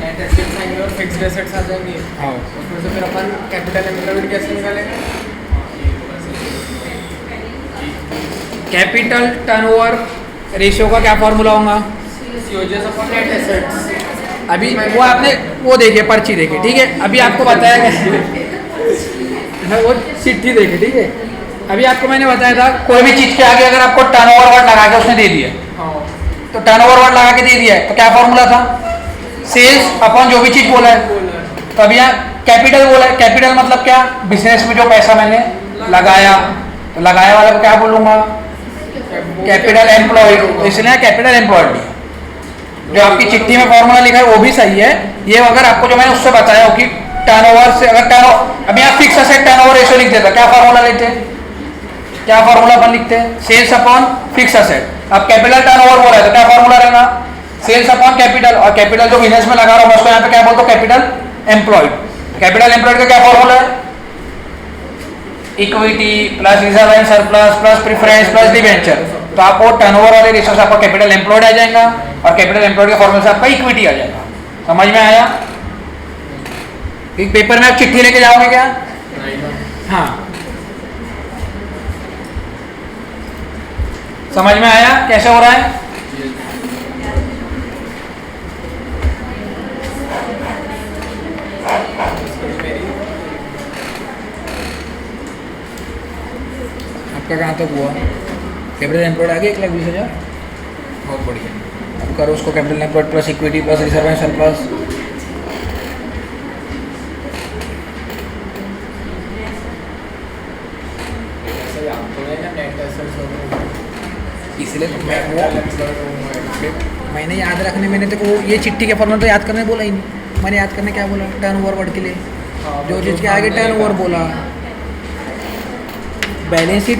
नेट एसेट्स आएंगे और फिक्स्ड एसेट्स आ जाएंगे। हाँ उसमें से फिर अपन कैपिटल एम्प्लॉयड कैसे निकालेंगे? कैपिटल टर्नओवर रेशियो का क्या फॉर्मूला होगा? COGS upon net assets. अभी वो आपने वो देखिए, पर्ची देखी, ठीक है। अभी आपको बताया गया वो चिट्ठी देखी, ठीक है। अभी आपको मैंने बताया था कोई भी चीज के आगे अगर आपको टर्नओवर वर्ड लगा के उसने दे दिया, हाँ तो टर्नओवर वर्ड लगा के दे दिया है, तो क्या फॉर्मूला था? सेल्स अपॉन जो भी चीज बोला है। तो अब यहाँ कैपिटल बोला है, कैपिटल मतलब क्या? बिजनेस में जो पैसा मैंने लगाया, तो लगाया वाला को क्या बोलूंगा? कैपिटल एम्प्लॉयड, इसलिए कैपिटल एम्प्लॉयड लिया। जो आपकी चिट्ठी में फॉर्मूला लिखा है वो भी सही है। ये अगर आपको जो मैंने उससे बताया हो कि टर्नओवर से अगर अभी आप फिक्स असेट टर्नओवर रेशियो लिख देता, क्या फॉर्मूला लिखते हैं, क्या फॉर्मूला अपन लिखते हैं, सेल्स अपॉन फिक्स असेट। अब कैपिटल टर्नओवर बोला है तो क्या फॉर्मूला रहेगा, सेल्स अपॉन कैपिटल, और कैपिटल जो बिजनेस में लगा रहा हूं उसको यहाँ पे क्या बोलते हो, कैपिटल एम्प्लॉयड। कैपिटल एम्प्लॉयड का क्या फॉर्मूला है, equity plus reserve and surplus plus preference plus debenture. तो आपको टर्नओवर वाले रेशियो से आपका कैपिटल एम्प्लॉयड आ जाएगा और कैपिटल एम्प्लॉयड के फॉर्मूले से आपका इक्विटी आ जाएगा। समझ में आया? एक पेपर में आप चिट्ठी लेके जाओगे क्या? हाँ, समझ में आया कैसे हो रहा है? आपका कहाँ तक हुआ? कैपिटल एम्प्लॉयड आ गया 1,20,000, बहुत बढ़िया। अब करो उसको capital employed plus equity plus reserve and surplus. इसलिए तो मैंने याद रखने, मैंने तो ये चिट्ठी के फॉर्मूला तो याद करने बोला ही नहीं। मैंने याद करने क्या बोला, टर्नओवर वर्ड के लिए जो चीज़ के आगे टर्नओवर बोला। बैलेंस शीट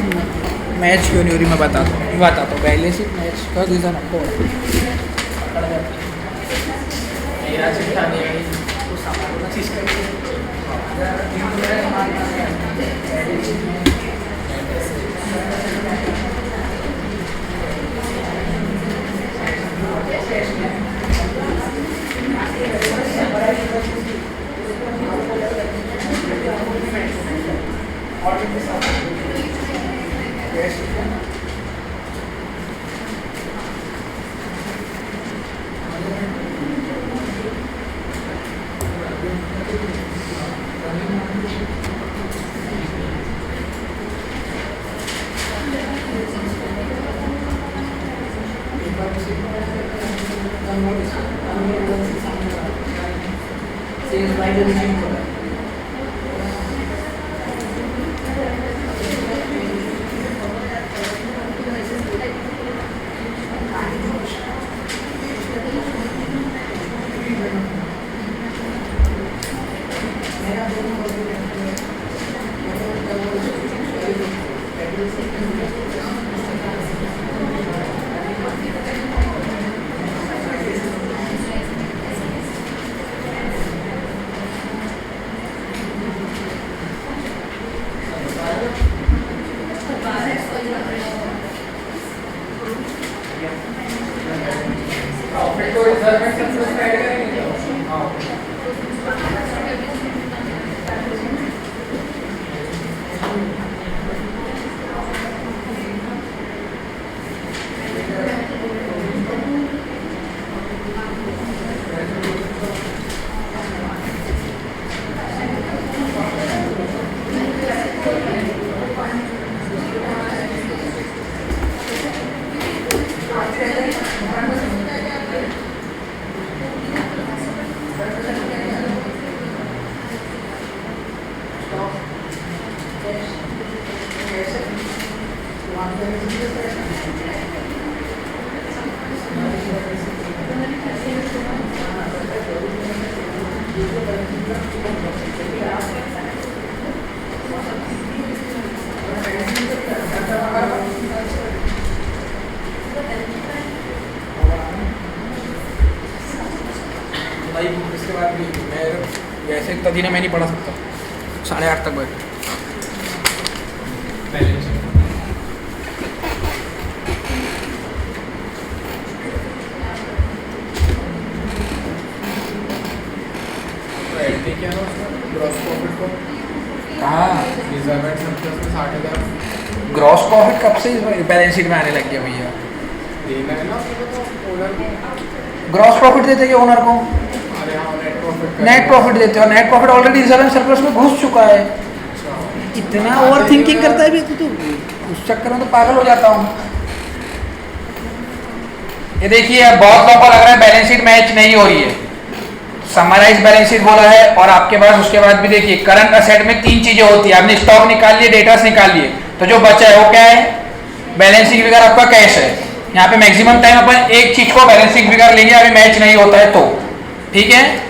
मैच क्यों नहीं हो रही मैं बताता हूँ। बैलेंस शीट मैच का रीज़न आपको इसके बाद भी मैं वैसे इतना दिन मैं नहीं पढ़ा सकता, 8:30 तक बैठ ग्रॉस प्रॉफिट कब से बैलेंस शीट में आने लग गया भैया? ग्रॉस प्रॉफिट देते हैं ओनर को, नेट प्रॉफिट देते हो। Net profit already reserve and surplus में घुस चुका है। इतना ओवर थिंकिंग करता है भी तू, उस चक्कर में तो पागल हो जाता हूँ। ये देखिए बहुत लोगों को लग रहा है बैलेंस शीट मैच नहीं हो रही है। समराइज बैलेंस शीट बोला है और आपके पास उसके बाद भी देखिए करंट असेट में 3 चीजें होती है। आपने स्टॉक निकाल लिए, डेटास निकाल लिए, तो जो बचा है वो क्या है? बैलेंसिंग फिगर आपका कैश है। यहाँ पे मैक्सिमम टाइम अपन एक चीज को बैलेंसिंग फिगर लेंगे अभी मैच नहीं होता है तो, ठीक है।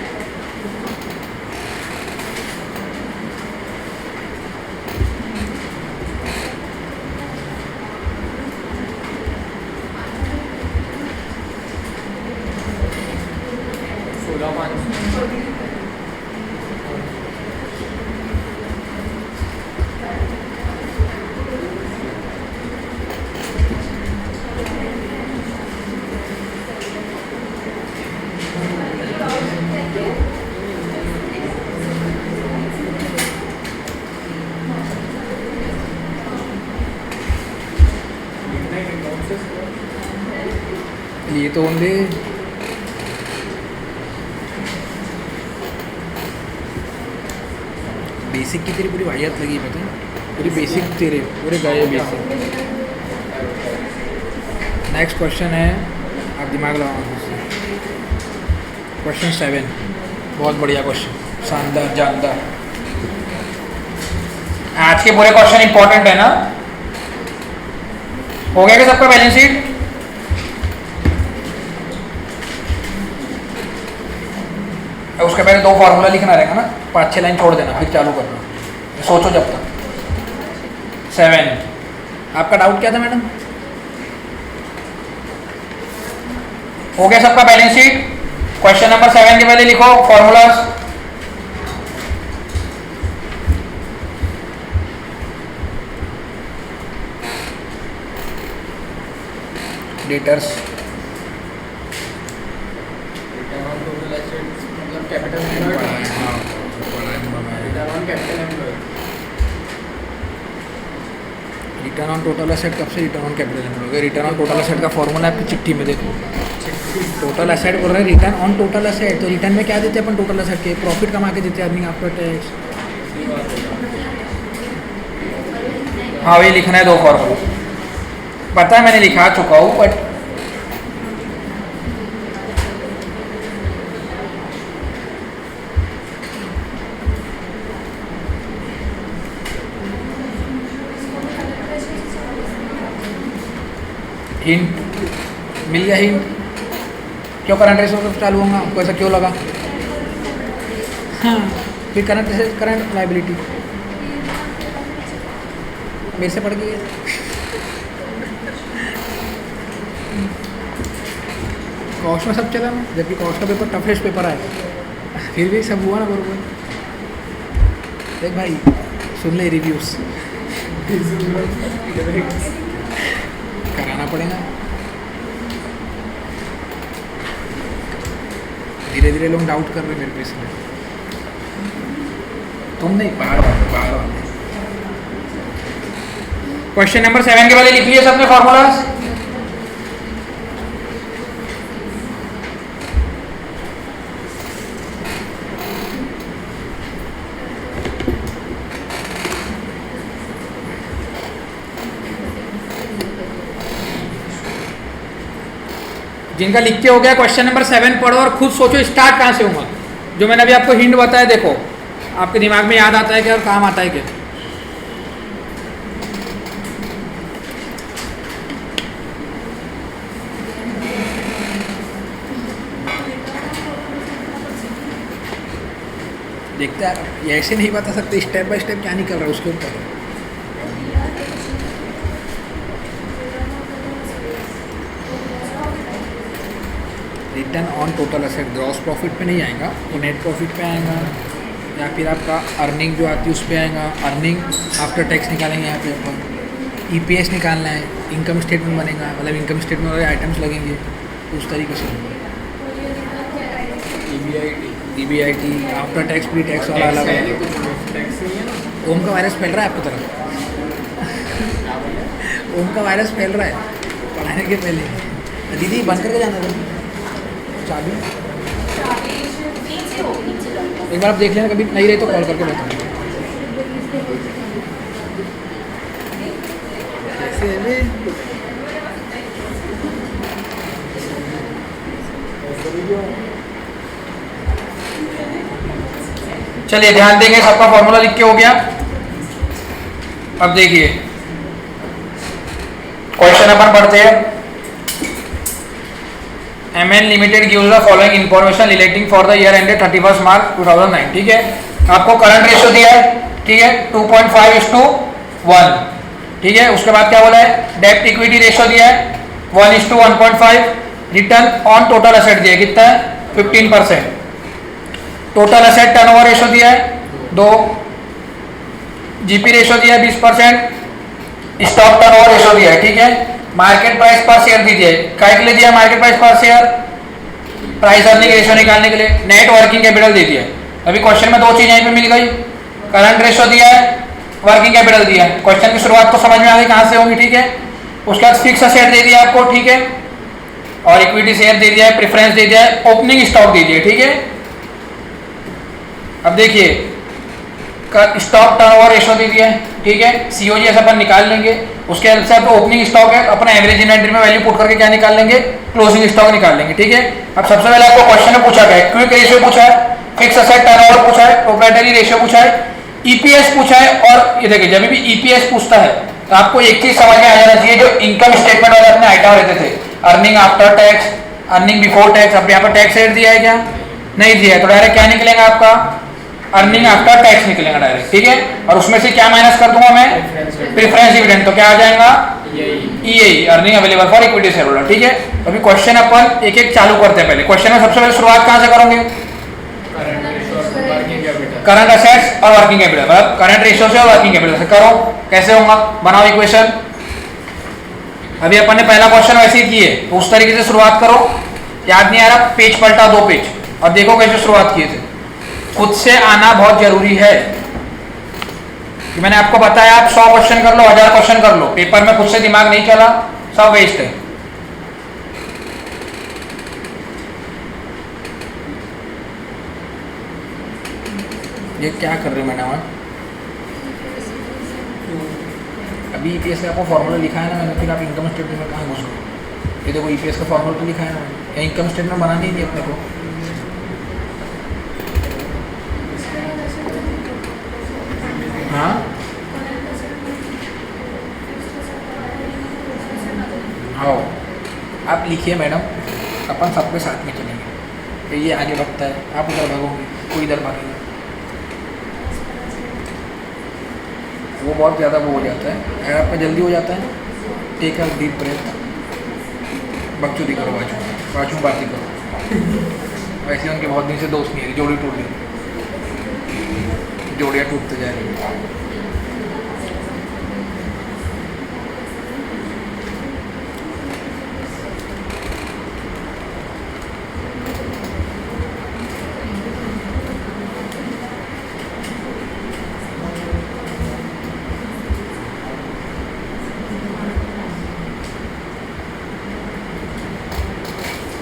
ये तो ओनली बेसिक की तेरी पूरी वाहियात लगी पता है, पूरी बेसिक तेरे पूरे गए बेसिक। नेक्स्ट क्वेश्चन है, आप दिमाग लगाओ मुझसे। क्वेश्चन 7 बहुत बढ़िया क्वेश्चन, शानदार जानदार। आज के पूरे क्वेश्चन इंपॉर्टेंट है ना। हो गया क्या सबका बैलेंस शीट? उसके पहले 2 फार्मूला लिखना रहेगा ना, 5-6 लाइन छोड़ देना फिर चालू करना, सोचो जब तक। 7 आपका डाउट क्या था मैडम? हो गया सबका बैलेंस शीट? क्वेश्चन नंबर 7 के पहले लिखो formulas. Debtors capital return on total asset कब से रिटर्न ऑन कैपिटल एम्प्लॉय हो गया? रिटर्न ऑन टोटल एसेट का फॉर्मूला आपकी चिट्ठी में देखो। टोटल एसेट बोल रहे हैं, रिटर्न ऑन टोटल एसेट। तो रिटर्न में क्या देते हैं अपन? टोटल एसेट के प्रॉफिट कमा के देते हैं अर्निंग आफ्टर टैक्स। हाँ वही लिखना है 2 फॉर्मूला, पता है मैंने लिखा चुका हूँ बट हिंट मिल गया। हिंट क्यों करंट रेशो चालू होगा आपको ऐसा क्यों लगा? हाँ फिर करंट लाइबिलिटी मेरे से पढ़ गई है। कॉस्ट में सब चला ना, जबकि कॉस्ट का पेपर टफेस्ट पेपर है, फिर भी सब हुआ ना बरोबर। देख भाई सुन ले रिव्यूज कराना पड़ेगा। धीरे धीरे लोग डाउट कर रहे हैं मेरे पे, इसलिए तुम नहीं बाहर वाले। क्वेश्चन नंबर 7 के पहले लिख लिए सबने फॉर्मूलाज। जिनका लिख के हो गया क्वेश्चन नंबर 7 पढ़ो और खुद सोचो स्टार्ट कहाँ से होगा। जो मैंने अभी आपको हिंट बताया देखो, आपके दिमाग में याद आता है क्या और काम आता है क्या? देखते हैं, ये ऐसे नहीं बता सकते स्टेप बाय स्टेप क्या निकल रहा है उसके ऊपर। Return on total asset gross profit पे नहीं आएगा, वो नेट प्रॉफिट पे आएगा, या फिर आपका अर्निंग जो आती है उस पर आएगा। अर्निंग आफ्टर टैक्स निकालेंगे यहाँ पे अपन, EPS निकालना है, इनकम स्टेटमेंट बनेगा, मतलब इनकम स्टेटमेंट वाले आइटम्स लगेंगे उस तरीके से। EBIT after tax pre tax वाला अलग है। ओम का वायरस फैल रहा है आपकी तरफ, ओम का वायरस फैल रहा है पढ़ाने के पहले। दीदी बंद करके जाना था चाबी, एक बार आप देख लेना, कभी नहीं रही तो कॉल करके बताना। चलिए ध्यान देंगे, सबका फॉर्मूला लिख के हो गया। अब देखिए क्वेश्चन अपन पढ़ते हैं। MN Limited gives the following information relating for the year ended 31st March 2009। ठीक है, आपको करंट रेशियो दिया है, ठीक है, 2.5:1। ठीक है, उसके बाद क्या बोला है, डेब्ट इक्विटी रेशियो दिया है 1:1.5। रिटर्न ऑन टोटल एसेट दिया है, कितना है, 15%। टोटल एसेट टर्नओवर रेशियो दिया है 2। जीपी रेशियो दिया है 20%। स्टॉक टर्नओवर रेशियो दिया है, ठीक है। मार्केट प्राइस पर शेयर दीजिए, काय के लिए दिया मार्केट प्राइस पर शेयर, प्राइस अर्निंग रेशियो निकालने के लिए। नेट वर्किंग कैपिटल दे दिया है। अभी क्वेश्चन में दो चीज यहीं पे मिल गई, करंट रेशियो दिया है, वर्किंग कैपिटल दिया है। क्वेश्चन की शुरुआत तो समझ में आ गई कहां से होगी, ठीक है। उसके बाद फिक्स असेट दे दिया आपको, ठीक है, और इक्विटी शेयर दे दिया है, प्रेफरेंस दे दिया है, ओपनिंग स्टॉक दे दिया, ठीक है। अब देखिए स्टॉक टर्नओवर रेशियो दे दिया है, ठीक है, सीओजीएस अपन निकाल लेंगे। उसके हेल्प से आपको ओपनिंग स्टॉक है, अपना एवरेज इन्वेंटरी में वैल्यू पुट करके क्या निकाल लेंगे, क्लोजिंग स्टॉक निकाल लेंगे, ठीक है। अब सबसे पहले आपको क्वेश्चन में पूछा गया क्विक रेशियो पूछा है, फिक्स असेट टर्नओवर पूछा है, प्रोप्राइटरी रेशियो पूछा है, ईपीएस पूछा है। और ये देखिए जब भी ईपीएस पूछता है तो आपको एक चीज समझ में आ जाना चाहिए, जो इनकम स्टेटमेंट वाले अपने आइटम रहते थे, earning after tax, earning before tax, अब यहाँ पर टैक्स रेट दिया है क्या, नहीं दिया है, तो डायरेक्ट क्या निकलेगा आपका, अर्निंग आफ्टर टैक्स निकलेगा डायरेक्ट, ठीक है। और उसमें से क्या माइनस कर दूंगा मैं, प्रेफरेंस डिविडेंड, तो क्या आ जाएगा, EA, earning available for equity share holder, ठीक है। अभी क्वेश्चन अपन एक एक चालू करते हैं। पहले क्वेश्चन में सबसे पहले शुरुआत कहां से करोगे, करंट असेट्स और वर्किंग कैपिटल, मतलब करंट रेशियो से और वर्किंग कैपिटल से करो। कैसे होगा, बनाओ इक्वेशन। अभी अपन ने पहला क्वेश्चन वैसे ही किए, तो उस तरीके से शुरुआत करो। याद नहीं आ रहा, पेज पलटा 2 पेज और देखो कैसे शुरुआत किए थे। खुद से आना बहुत जरूरी है। कि मैंने आपको बताया आप 100 क्वेश्चन कर लो, 1000 क्वेश्चन कर लो, पेपर में खुद से दिमाग नहीं चला, सब वेस्ट है। ये क्या कर रहे हो मैडम आप, अभी ईपीएस का आपको फॉर्मूला लिखा है ना मैंने, फिर आप इनकम स्टेटमेंट में कहाँ घुस गए। ये देखो ईपीएस का फॉर्मूला तो लिखा है ना मैंने, इनकम स्टेटमेंट बनानी ही नहीं अपने को। हाँ आओ आप लिखिए मैडम, अपन सबके साथ में चलेंगे। ये आगे बढ़ता है, आप उधर भागोगे, कोई इधर भागेगा, वो बहुत ज़्यादा वो हो जाता है। अगर आपका जल्दी हो जाता है, टेक अ डीप ब्रेथ, बकचोदी करो, बाजू बातें करो। वैसे उनके बहुत दिन से दोस्त नहीं है, जोड़ी टूट गई, जोड़ियाँ टूटते जा रही है।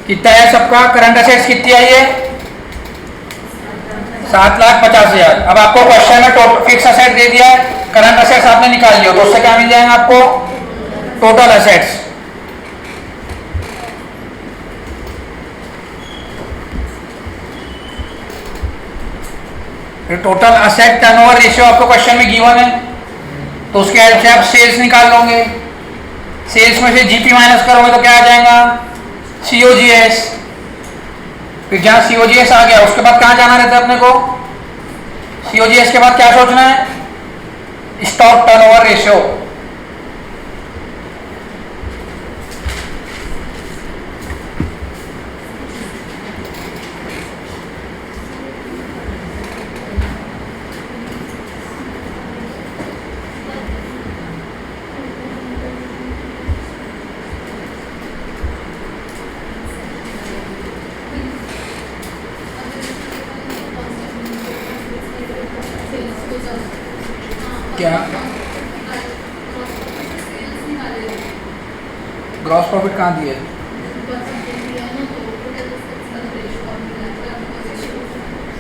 कितना है सबका, करंट असेट्स कितनी आई है, 7,50,000। अब आपको क्वेश्चन में फिक्स असेट दे दिया है, करंट असेट्स आपने निकाल लिया, तो उससे क्या मिल जाएगा आपको, total assets. Total asset turnover ratio आपको क्वेश्चन में गिवन है, तो उसके हेल्प से आप सेल्स निकाल लोगे। सेल्स में से जीपी माइनस करोगे तो क्या आ जाएगा, सीओजीएस। फिर जहां सीओजीएस आ गया उसके बाद कहां जाना रहता है अपने को, सीओजीएस के बाद क्या सोचना है, स्टॉक टर्नओवर रेशियो। क्या ग्रॉस प्रॉफिट कहाँ दिए,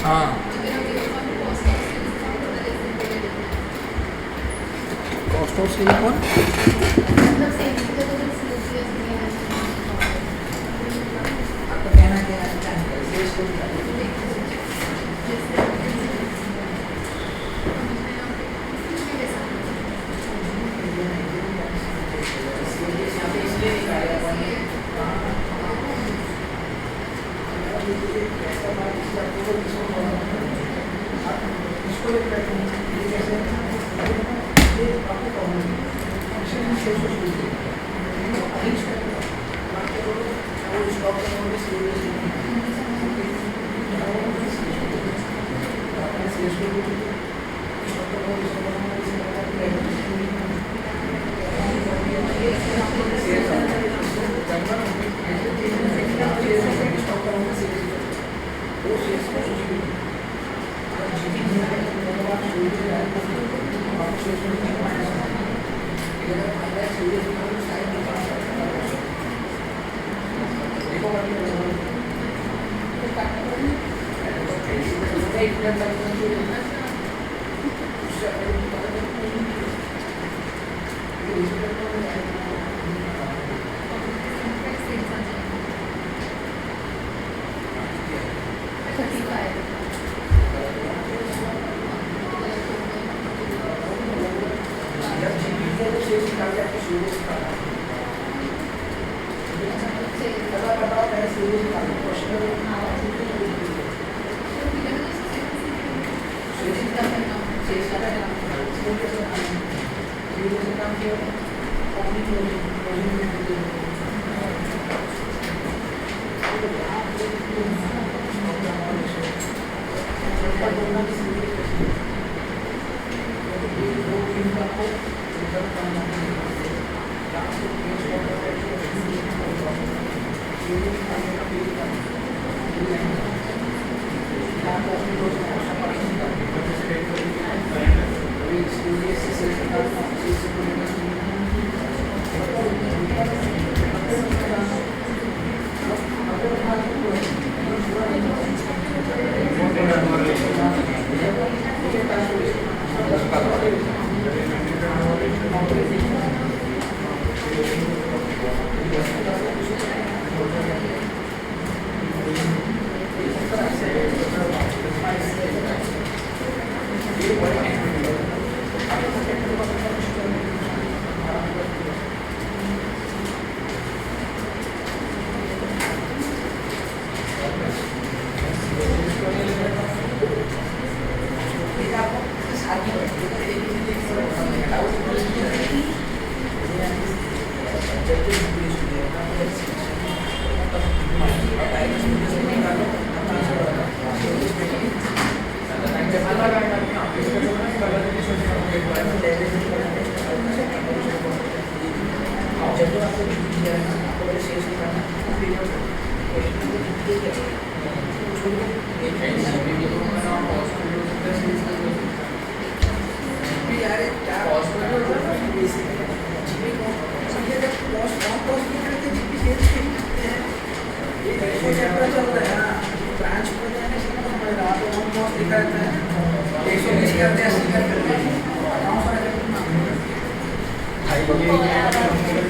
हाँ कॉस्ट ऑफ सेल कौन, आपका कहना क्या है,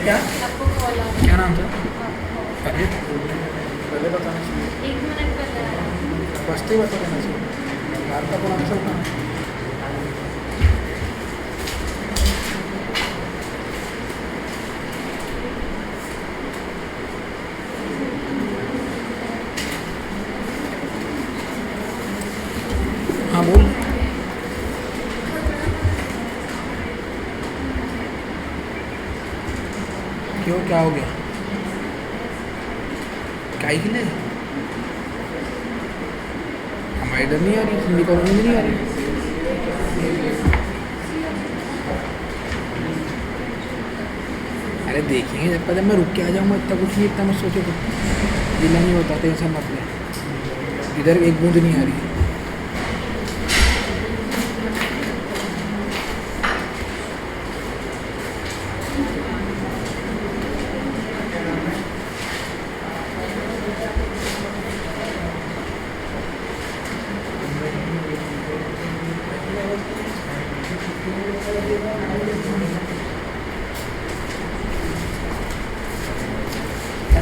क्या नाम था? अरे पहले बताना चाहिए, एक मिनट पहले फर्स्ट ही बता देना चाहिए। कार का पुराना सब था। हाँ बोल। क्यों, क्या हो गया? काहे के लिए? हमारे इधर नहीं आ रही, हिंदी कॉलोनी में नहीं आ रही। अरे देखेंगे जब जब मैं रुक के आ जाऊँगा, इतना कुछ नहीं, इतना मत सोचो कुछ गिला नहीं होता, टेंशन मत ले। इधर एक बूंद नहीं आ रही।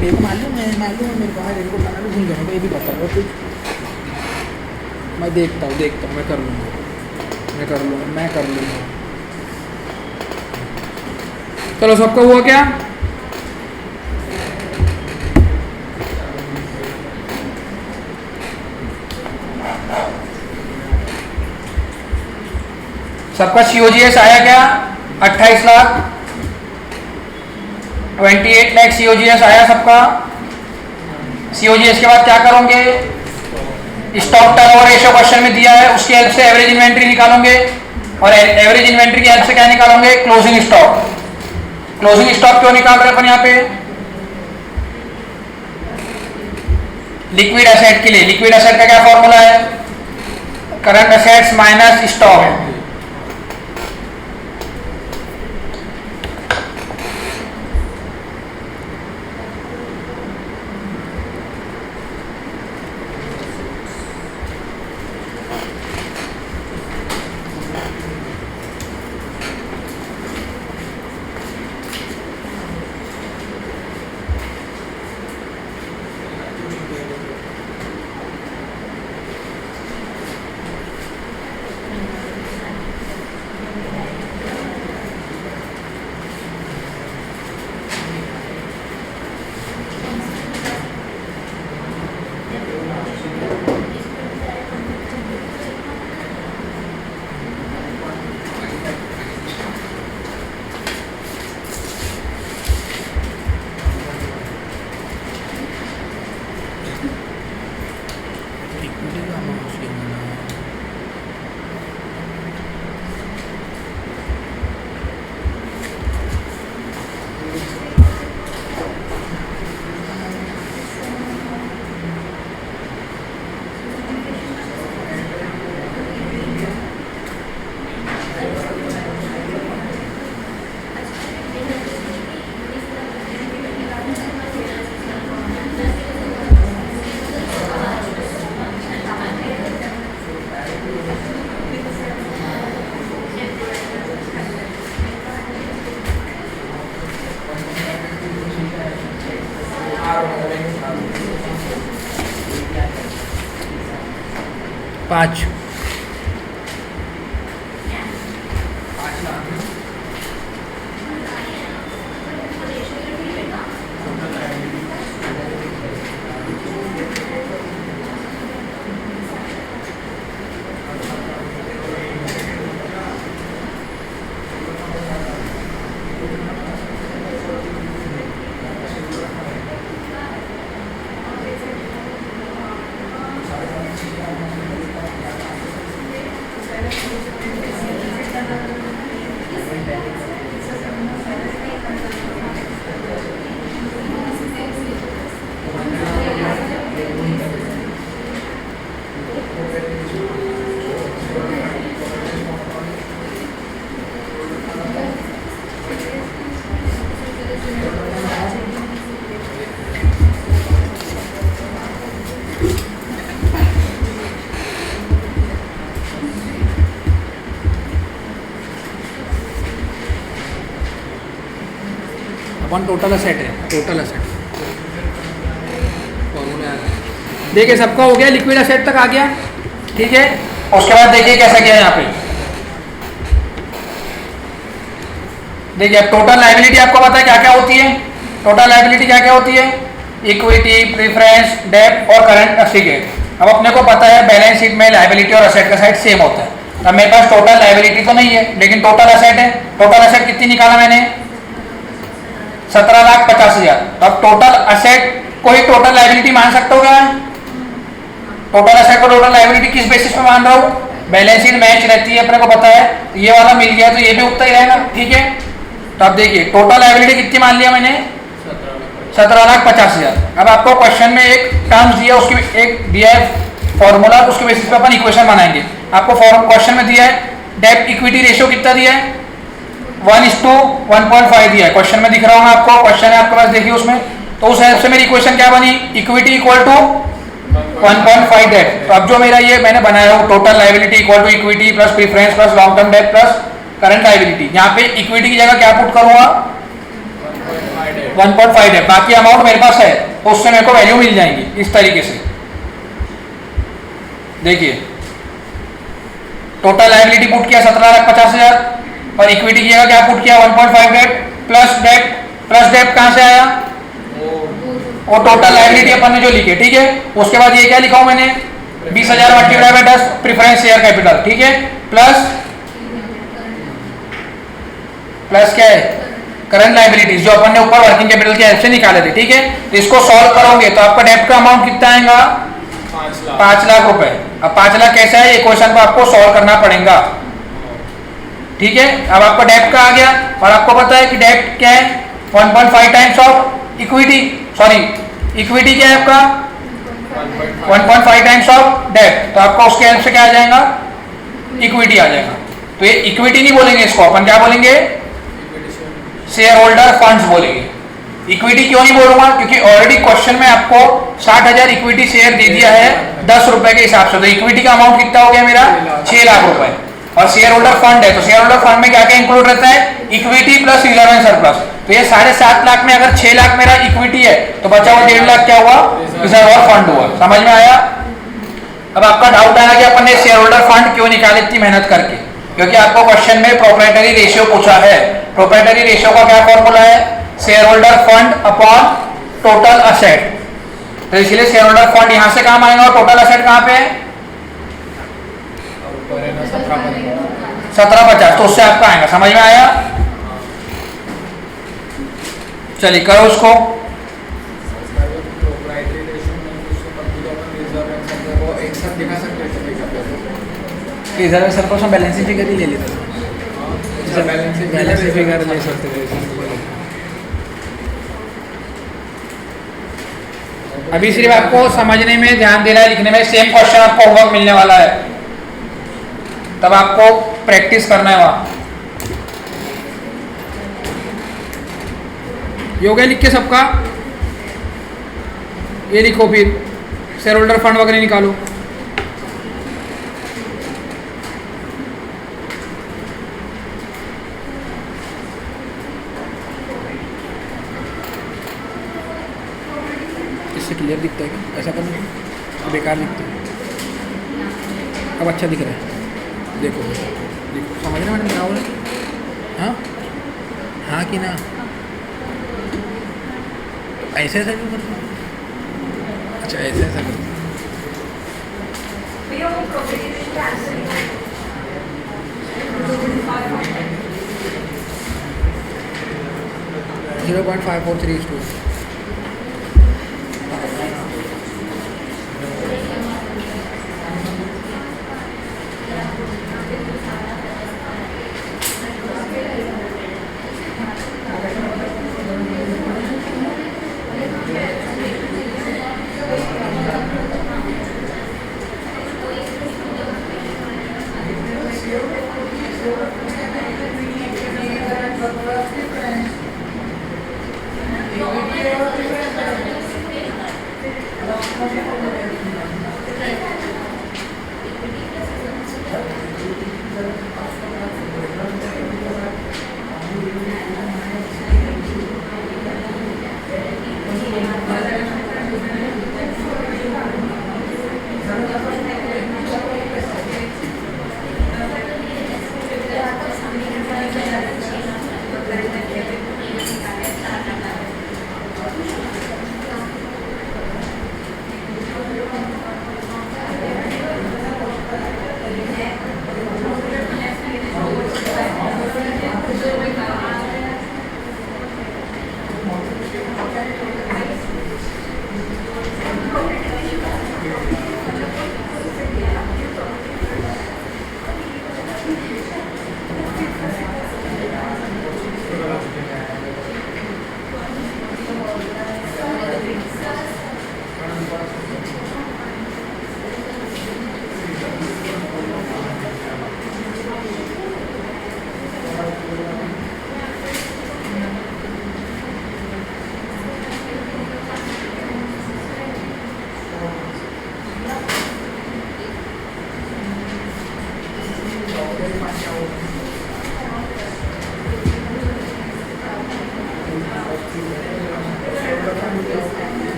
मेरे को मालूम है मेरे को, मेरे को बनाना भी भूल गया, ये भी पता है कुछ। मैं देखता हूँ मैं कर लूँगा। चलो सबका हुआ क्या? सबका COGS आया क्या? 28 लाख, 28 लाख COGS आया सबका। COGS के बाद क्या करोगे? स्टॉक टर्नओवर रेशियो क्वेश्चन में दिया है, उसकी हेल्प से एवरेज इन्वेंट्री निकालोगे और एवरेज इन्वेंट्री की हेल्प से क्या निकालोगे? Closing stock. क्लोजिंग स्टॉक क्यों निकाल रहे हैं अपन यहाँ पे? लिक्विड एसेट के लिए। लिक्विड एसेट का क्या फॉर्मूला है? Current assets minus stock. 5 अपन टोटल असेट है, टोटल असेट फॉर्मूले आ रहा है। देखिए सबका हो गया, लिक्विड असेट तक आ गया, ठीक है। उसके बाद देखिए कैसा किया यहाँ पे। देखिए अब टोटल लायबिलिटी आपको पता है क्या क्या होती है। टोटल लायबिलिटी क्या क्या होती है? इक्विटी, प्रेफरेंस, डेब्ट और करंट एसेट। अब अपने को पता है बैलेंस शीट में लायबिलिटी और असेट का साइड सेम होता है। अब मेरे पास टोटल लायबिलिटी तो नहीं है लेकिन टोटल असेट है। टोटल असेट कितनी निकाला मैंने? 17,50,000। अब टोटल असेट को ही टोटल लायबिलिटी मान सकते हो क्या? टोटल असेट को टोटल लायबिलिटी किस बेसिस पे मान रहा हूँ? बैलेंस शीट मैच रहती है, अपने को पता है। ये वाला मिल गया तो ये भी उतना ही रहेगा, ठीक है। तो अब देखिए टोटल लायबिलिटी कितनी मान लिया मैंने? 17,50,000। अब आपको क्वेश्चन में एक टर्म्स दिया, उसकी एक दिया है फॉर्मूला, उसके बेसिस पे अपन इक्वेशन बनाएंगे। आपको क्वेश्चन में दिया है डेब्ट इक्विटी रेशियो कितना दिया है? 1:1.5 दिया है, क्वेश्चन में दिख रहा होगा आपको। क्वेश्चन है आपके पास, देखिए उसमें। तो उस हिसाब से मेरी इक्वेशन क्या बनी? Equity equal to 1.5 debt. तो अब जो मेरा ये मैंने बनाया हो total liability equal to equity plus preference plus long term debt plus current liability. यहाँ पे इक्विटी की जगह क्या पुट करूंगा? 1.5 डेट। बाकी अमाउंट मेरे पास है तो उससे मेरे को वैल्यू मिल जाएंगी इस तरीके से। देखिए टोटल लायबिलिटी पुट किया 17,50,000 और इक्विटी की जगह क्या पुट किया? 1.5 debt plus debt. Plus debt कहां से आया? और टोटल लायबिलिटी अपन ने जो लिखी, ठीक है। उसके बाद ये क्या लिखा हूं मैंने? 20,000 multiply by 10 preference share capital, ठीक है, प्लस प्लस क्या है करंट लाइबिलिटीज जो अपन ने ऊपर वर्किंग कैपिटल की हेल्प से निकाले थे, ठीक है। तो इसको सॉल्व करोगे तो आपका डेब्ट का अमाउंट कितना आएगा 5 लाख रुपए। अब 5 लाख कैसा है, ये क्वेश्चन को आपको सॉल्व करना पड़ेगा, ठीक है। अब आपका डेब्ट का आ गया और आपको पता है कि डेब्ट क्या है 1.5 times of equity, sorry equity क्या है आपका 1.5 टाइम्स ऑफ डेब्ट, तो आपका उसके हेल्प से क्या आ जाएगा इक्विटी आ जाएगा। तो ये इक्विटी नहीं बोलेंगे, इसको अपन क्या बोलेंगे शेयर होल्डर फंड्स बोलेंगे। इक्विटी क्यों नहीं बोलूंगा, क्योंकि ऑलरेडी क्वेश्चन में आपको 60,000 इक्विटी शेयर दे दिया है 10 रुपए के हिसाब से, तो इक्विटी का अमाउंट कितना हो गया मेरा 6 लाख रुपए। और शेयर होल्डर फंड है, तो शेयर होल्डर फंड में क्या क्या इंक्लूड रहता है equity plus reserve and surplus. तो ये 7.5 लाख में अगर 6 लाख मेरा इक्विटी है तो बचा हुआ 1.5 लाख क्या हुआ रिजर्व और फंड हुआ। समझ में आया। अब आपका डाउट आया कि अपन ने शेयर होल्डर फंड क्यों निकाले इतनी मेहनत करके, क्योंकि आपको क्वेश्चन में प्रोप्राइटरी रेशियो पूछा है। प्रोप्राइटरी रेशियो का क्या फॉर्मूला है share holder fund upon total asset, तो इसलिए शेयर होल्डर फंड यहां से काम आएगा और टोटल असेट कहां पे है 1750, तो उससे आपका आएगा। समझ में आया। चलिए करो उसको। रिजर्व सरप्लस में बैलेंसिंग फिगर ही ले लेते हैं, बैलेंसिंग फिगर ले सकते हैं। अभी सिर्फ आपको समझने में ध्यान देना है, लिखने में सेम क्वेश्चन आपको होमवर्क मिलने वाला है, तब आपको प्रैक्टिस करना है वहां। ये हो गया लिख के सबका, ये लिखो फिर शेयर होल्डर फंड वगैरह निकालो। इससे क्लियर दिखता है क्या, ऐसा करना बेकार दिखता है, अब अच्छा दिख रहा है। देखो देखो समझ रहे मैडम क्या हो रहा है। हाँ हाँ कि ना, ऐसे ऐसा क्यों करते हैं, अच्छा ऐसे ऐसा करते हैं। भैया वो प्रॉपर्टी रेशियो आंसर है 0.543:2।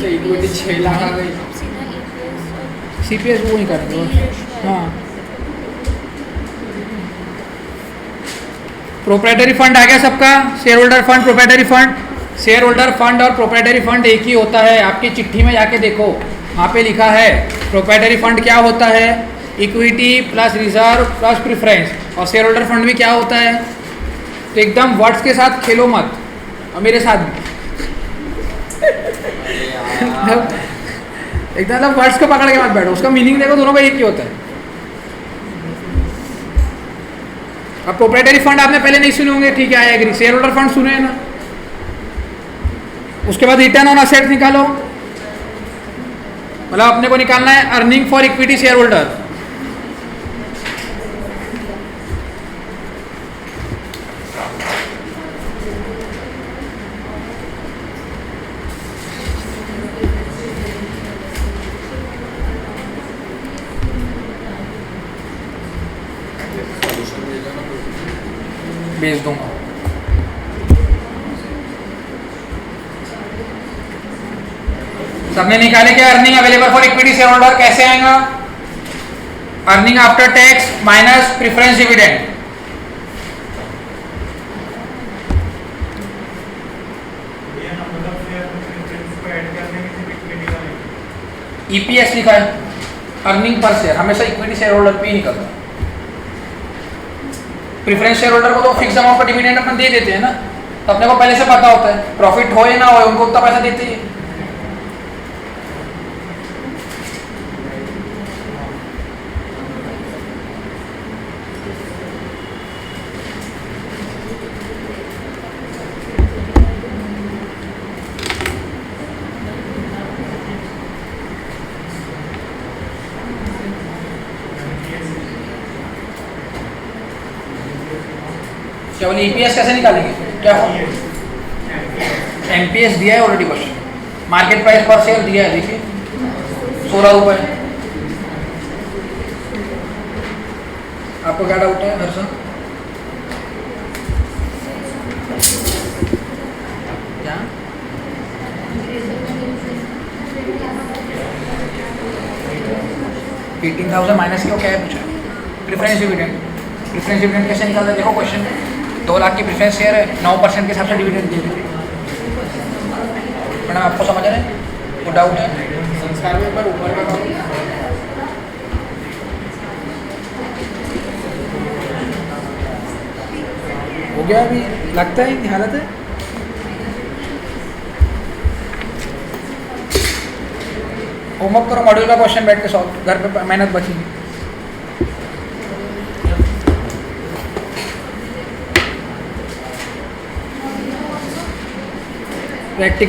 इक्विटी 6 लाख आ गई। सीपीएस वो नहीं करेंगे। हाँ, प्रोप्राइटरी फंड आ गया सबका। Share holder fund, proprietary fund. Share holder fund और प्रोप्राइटरी फंड एक ही होता है। आपकी चिट्ठी में जाके देखो, वहाँ पे लिखा है प्रोप्राइटरी फंड क्या होता है, equity plus reserve plus preference. और शेयर होल्डर फंड भी क्या होता है। तो एकदम वर्ड्स के साथ खेलो मत, और मेरे साथ भी एकदम वर्ड्स को पकड़ के मत बैठो, उसका मीनिंग देखो, दोनों का एक ही होता है। अब प्रोप्राइटरी फंड आपने पहले नहीं सुने होंगे, ठीक है, I agree. Share holder fund सुने हैं ना। उसके बाद रिटर्न ऑन असेट्स निकालो, मतलब अपने को निकालना है earning for equity share holder. भेज दूंगा। सबने निकाले क्या earning available for equity share holder कैसे आएगा। Earning after tax minus preference dividend. EPS लिखा है, अर्निंग पर शेयर, हमेशा इक्विटी शेयर होल्डर पे ही निकलता है। प्रेफरेंस शेयर होल्डर को तो फिक्स अमाउंट का डिविडेंड अपन दे देते हैं ना, तो अपने को पहले से पता होता है प्रॉफिट हो या ना हो उनको उतना पैसा देते ही। क्या बोले ईपीएस कैसे निकालेंगे, क्या एमपीएस दिया है ऑलरेडी क्वेश्चन। मार्केट प्राइस पर शेयर दिया है, देखिए 16 रुपए। आपको क्या डाउट है हर्षन। क्या 18,000 माइनस क्यों, क्या है पूछा। प्रेफरेंस डिविडेंड, प्रेफरेंस डिविडेंड कैसे निकालते हैं देखो क्वेश्चन में। 2 लाख की प्रेफरेंस शेयर है, 9% के हिसाब से डिविडेंड दे देते। मैडम आपको समझ रहे हैं, वो डाउट है। संस्कार में एक बार ऊपर का गया अभी लगता है कि हालत है। होमवर्क करो, मॉड्यूल का क्वेश्चन बैठ के सॉल्व, घर पे मेहनत बची। प्रैक्टिकल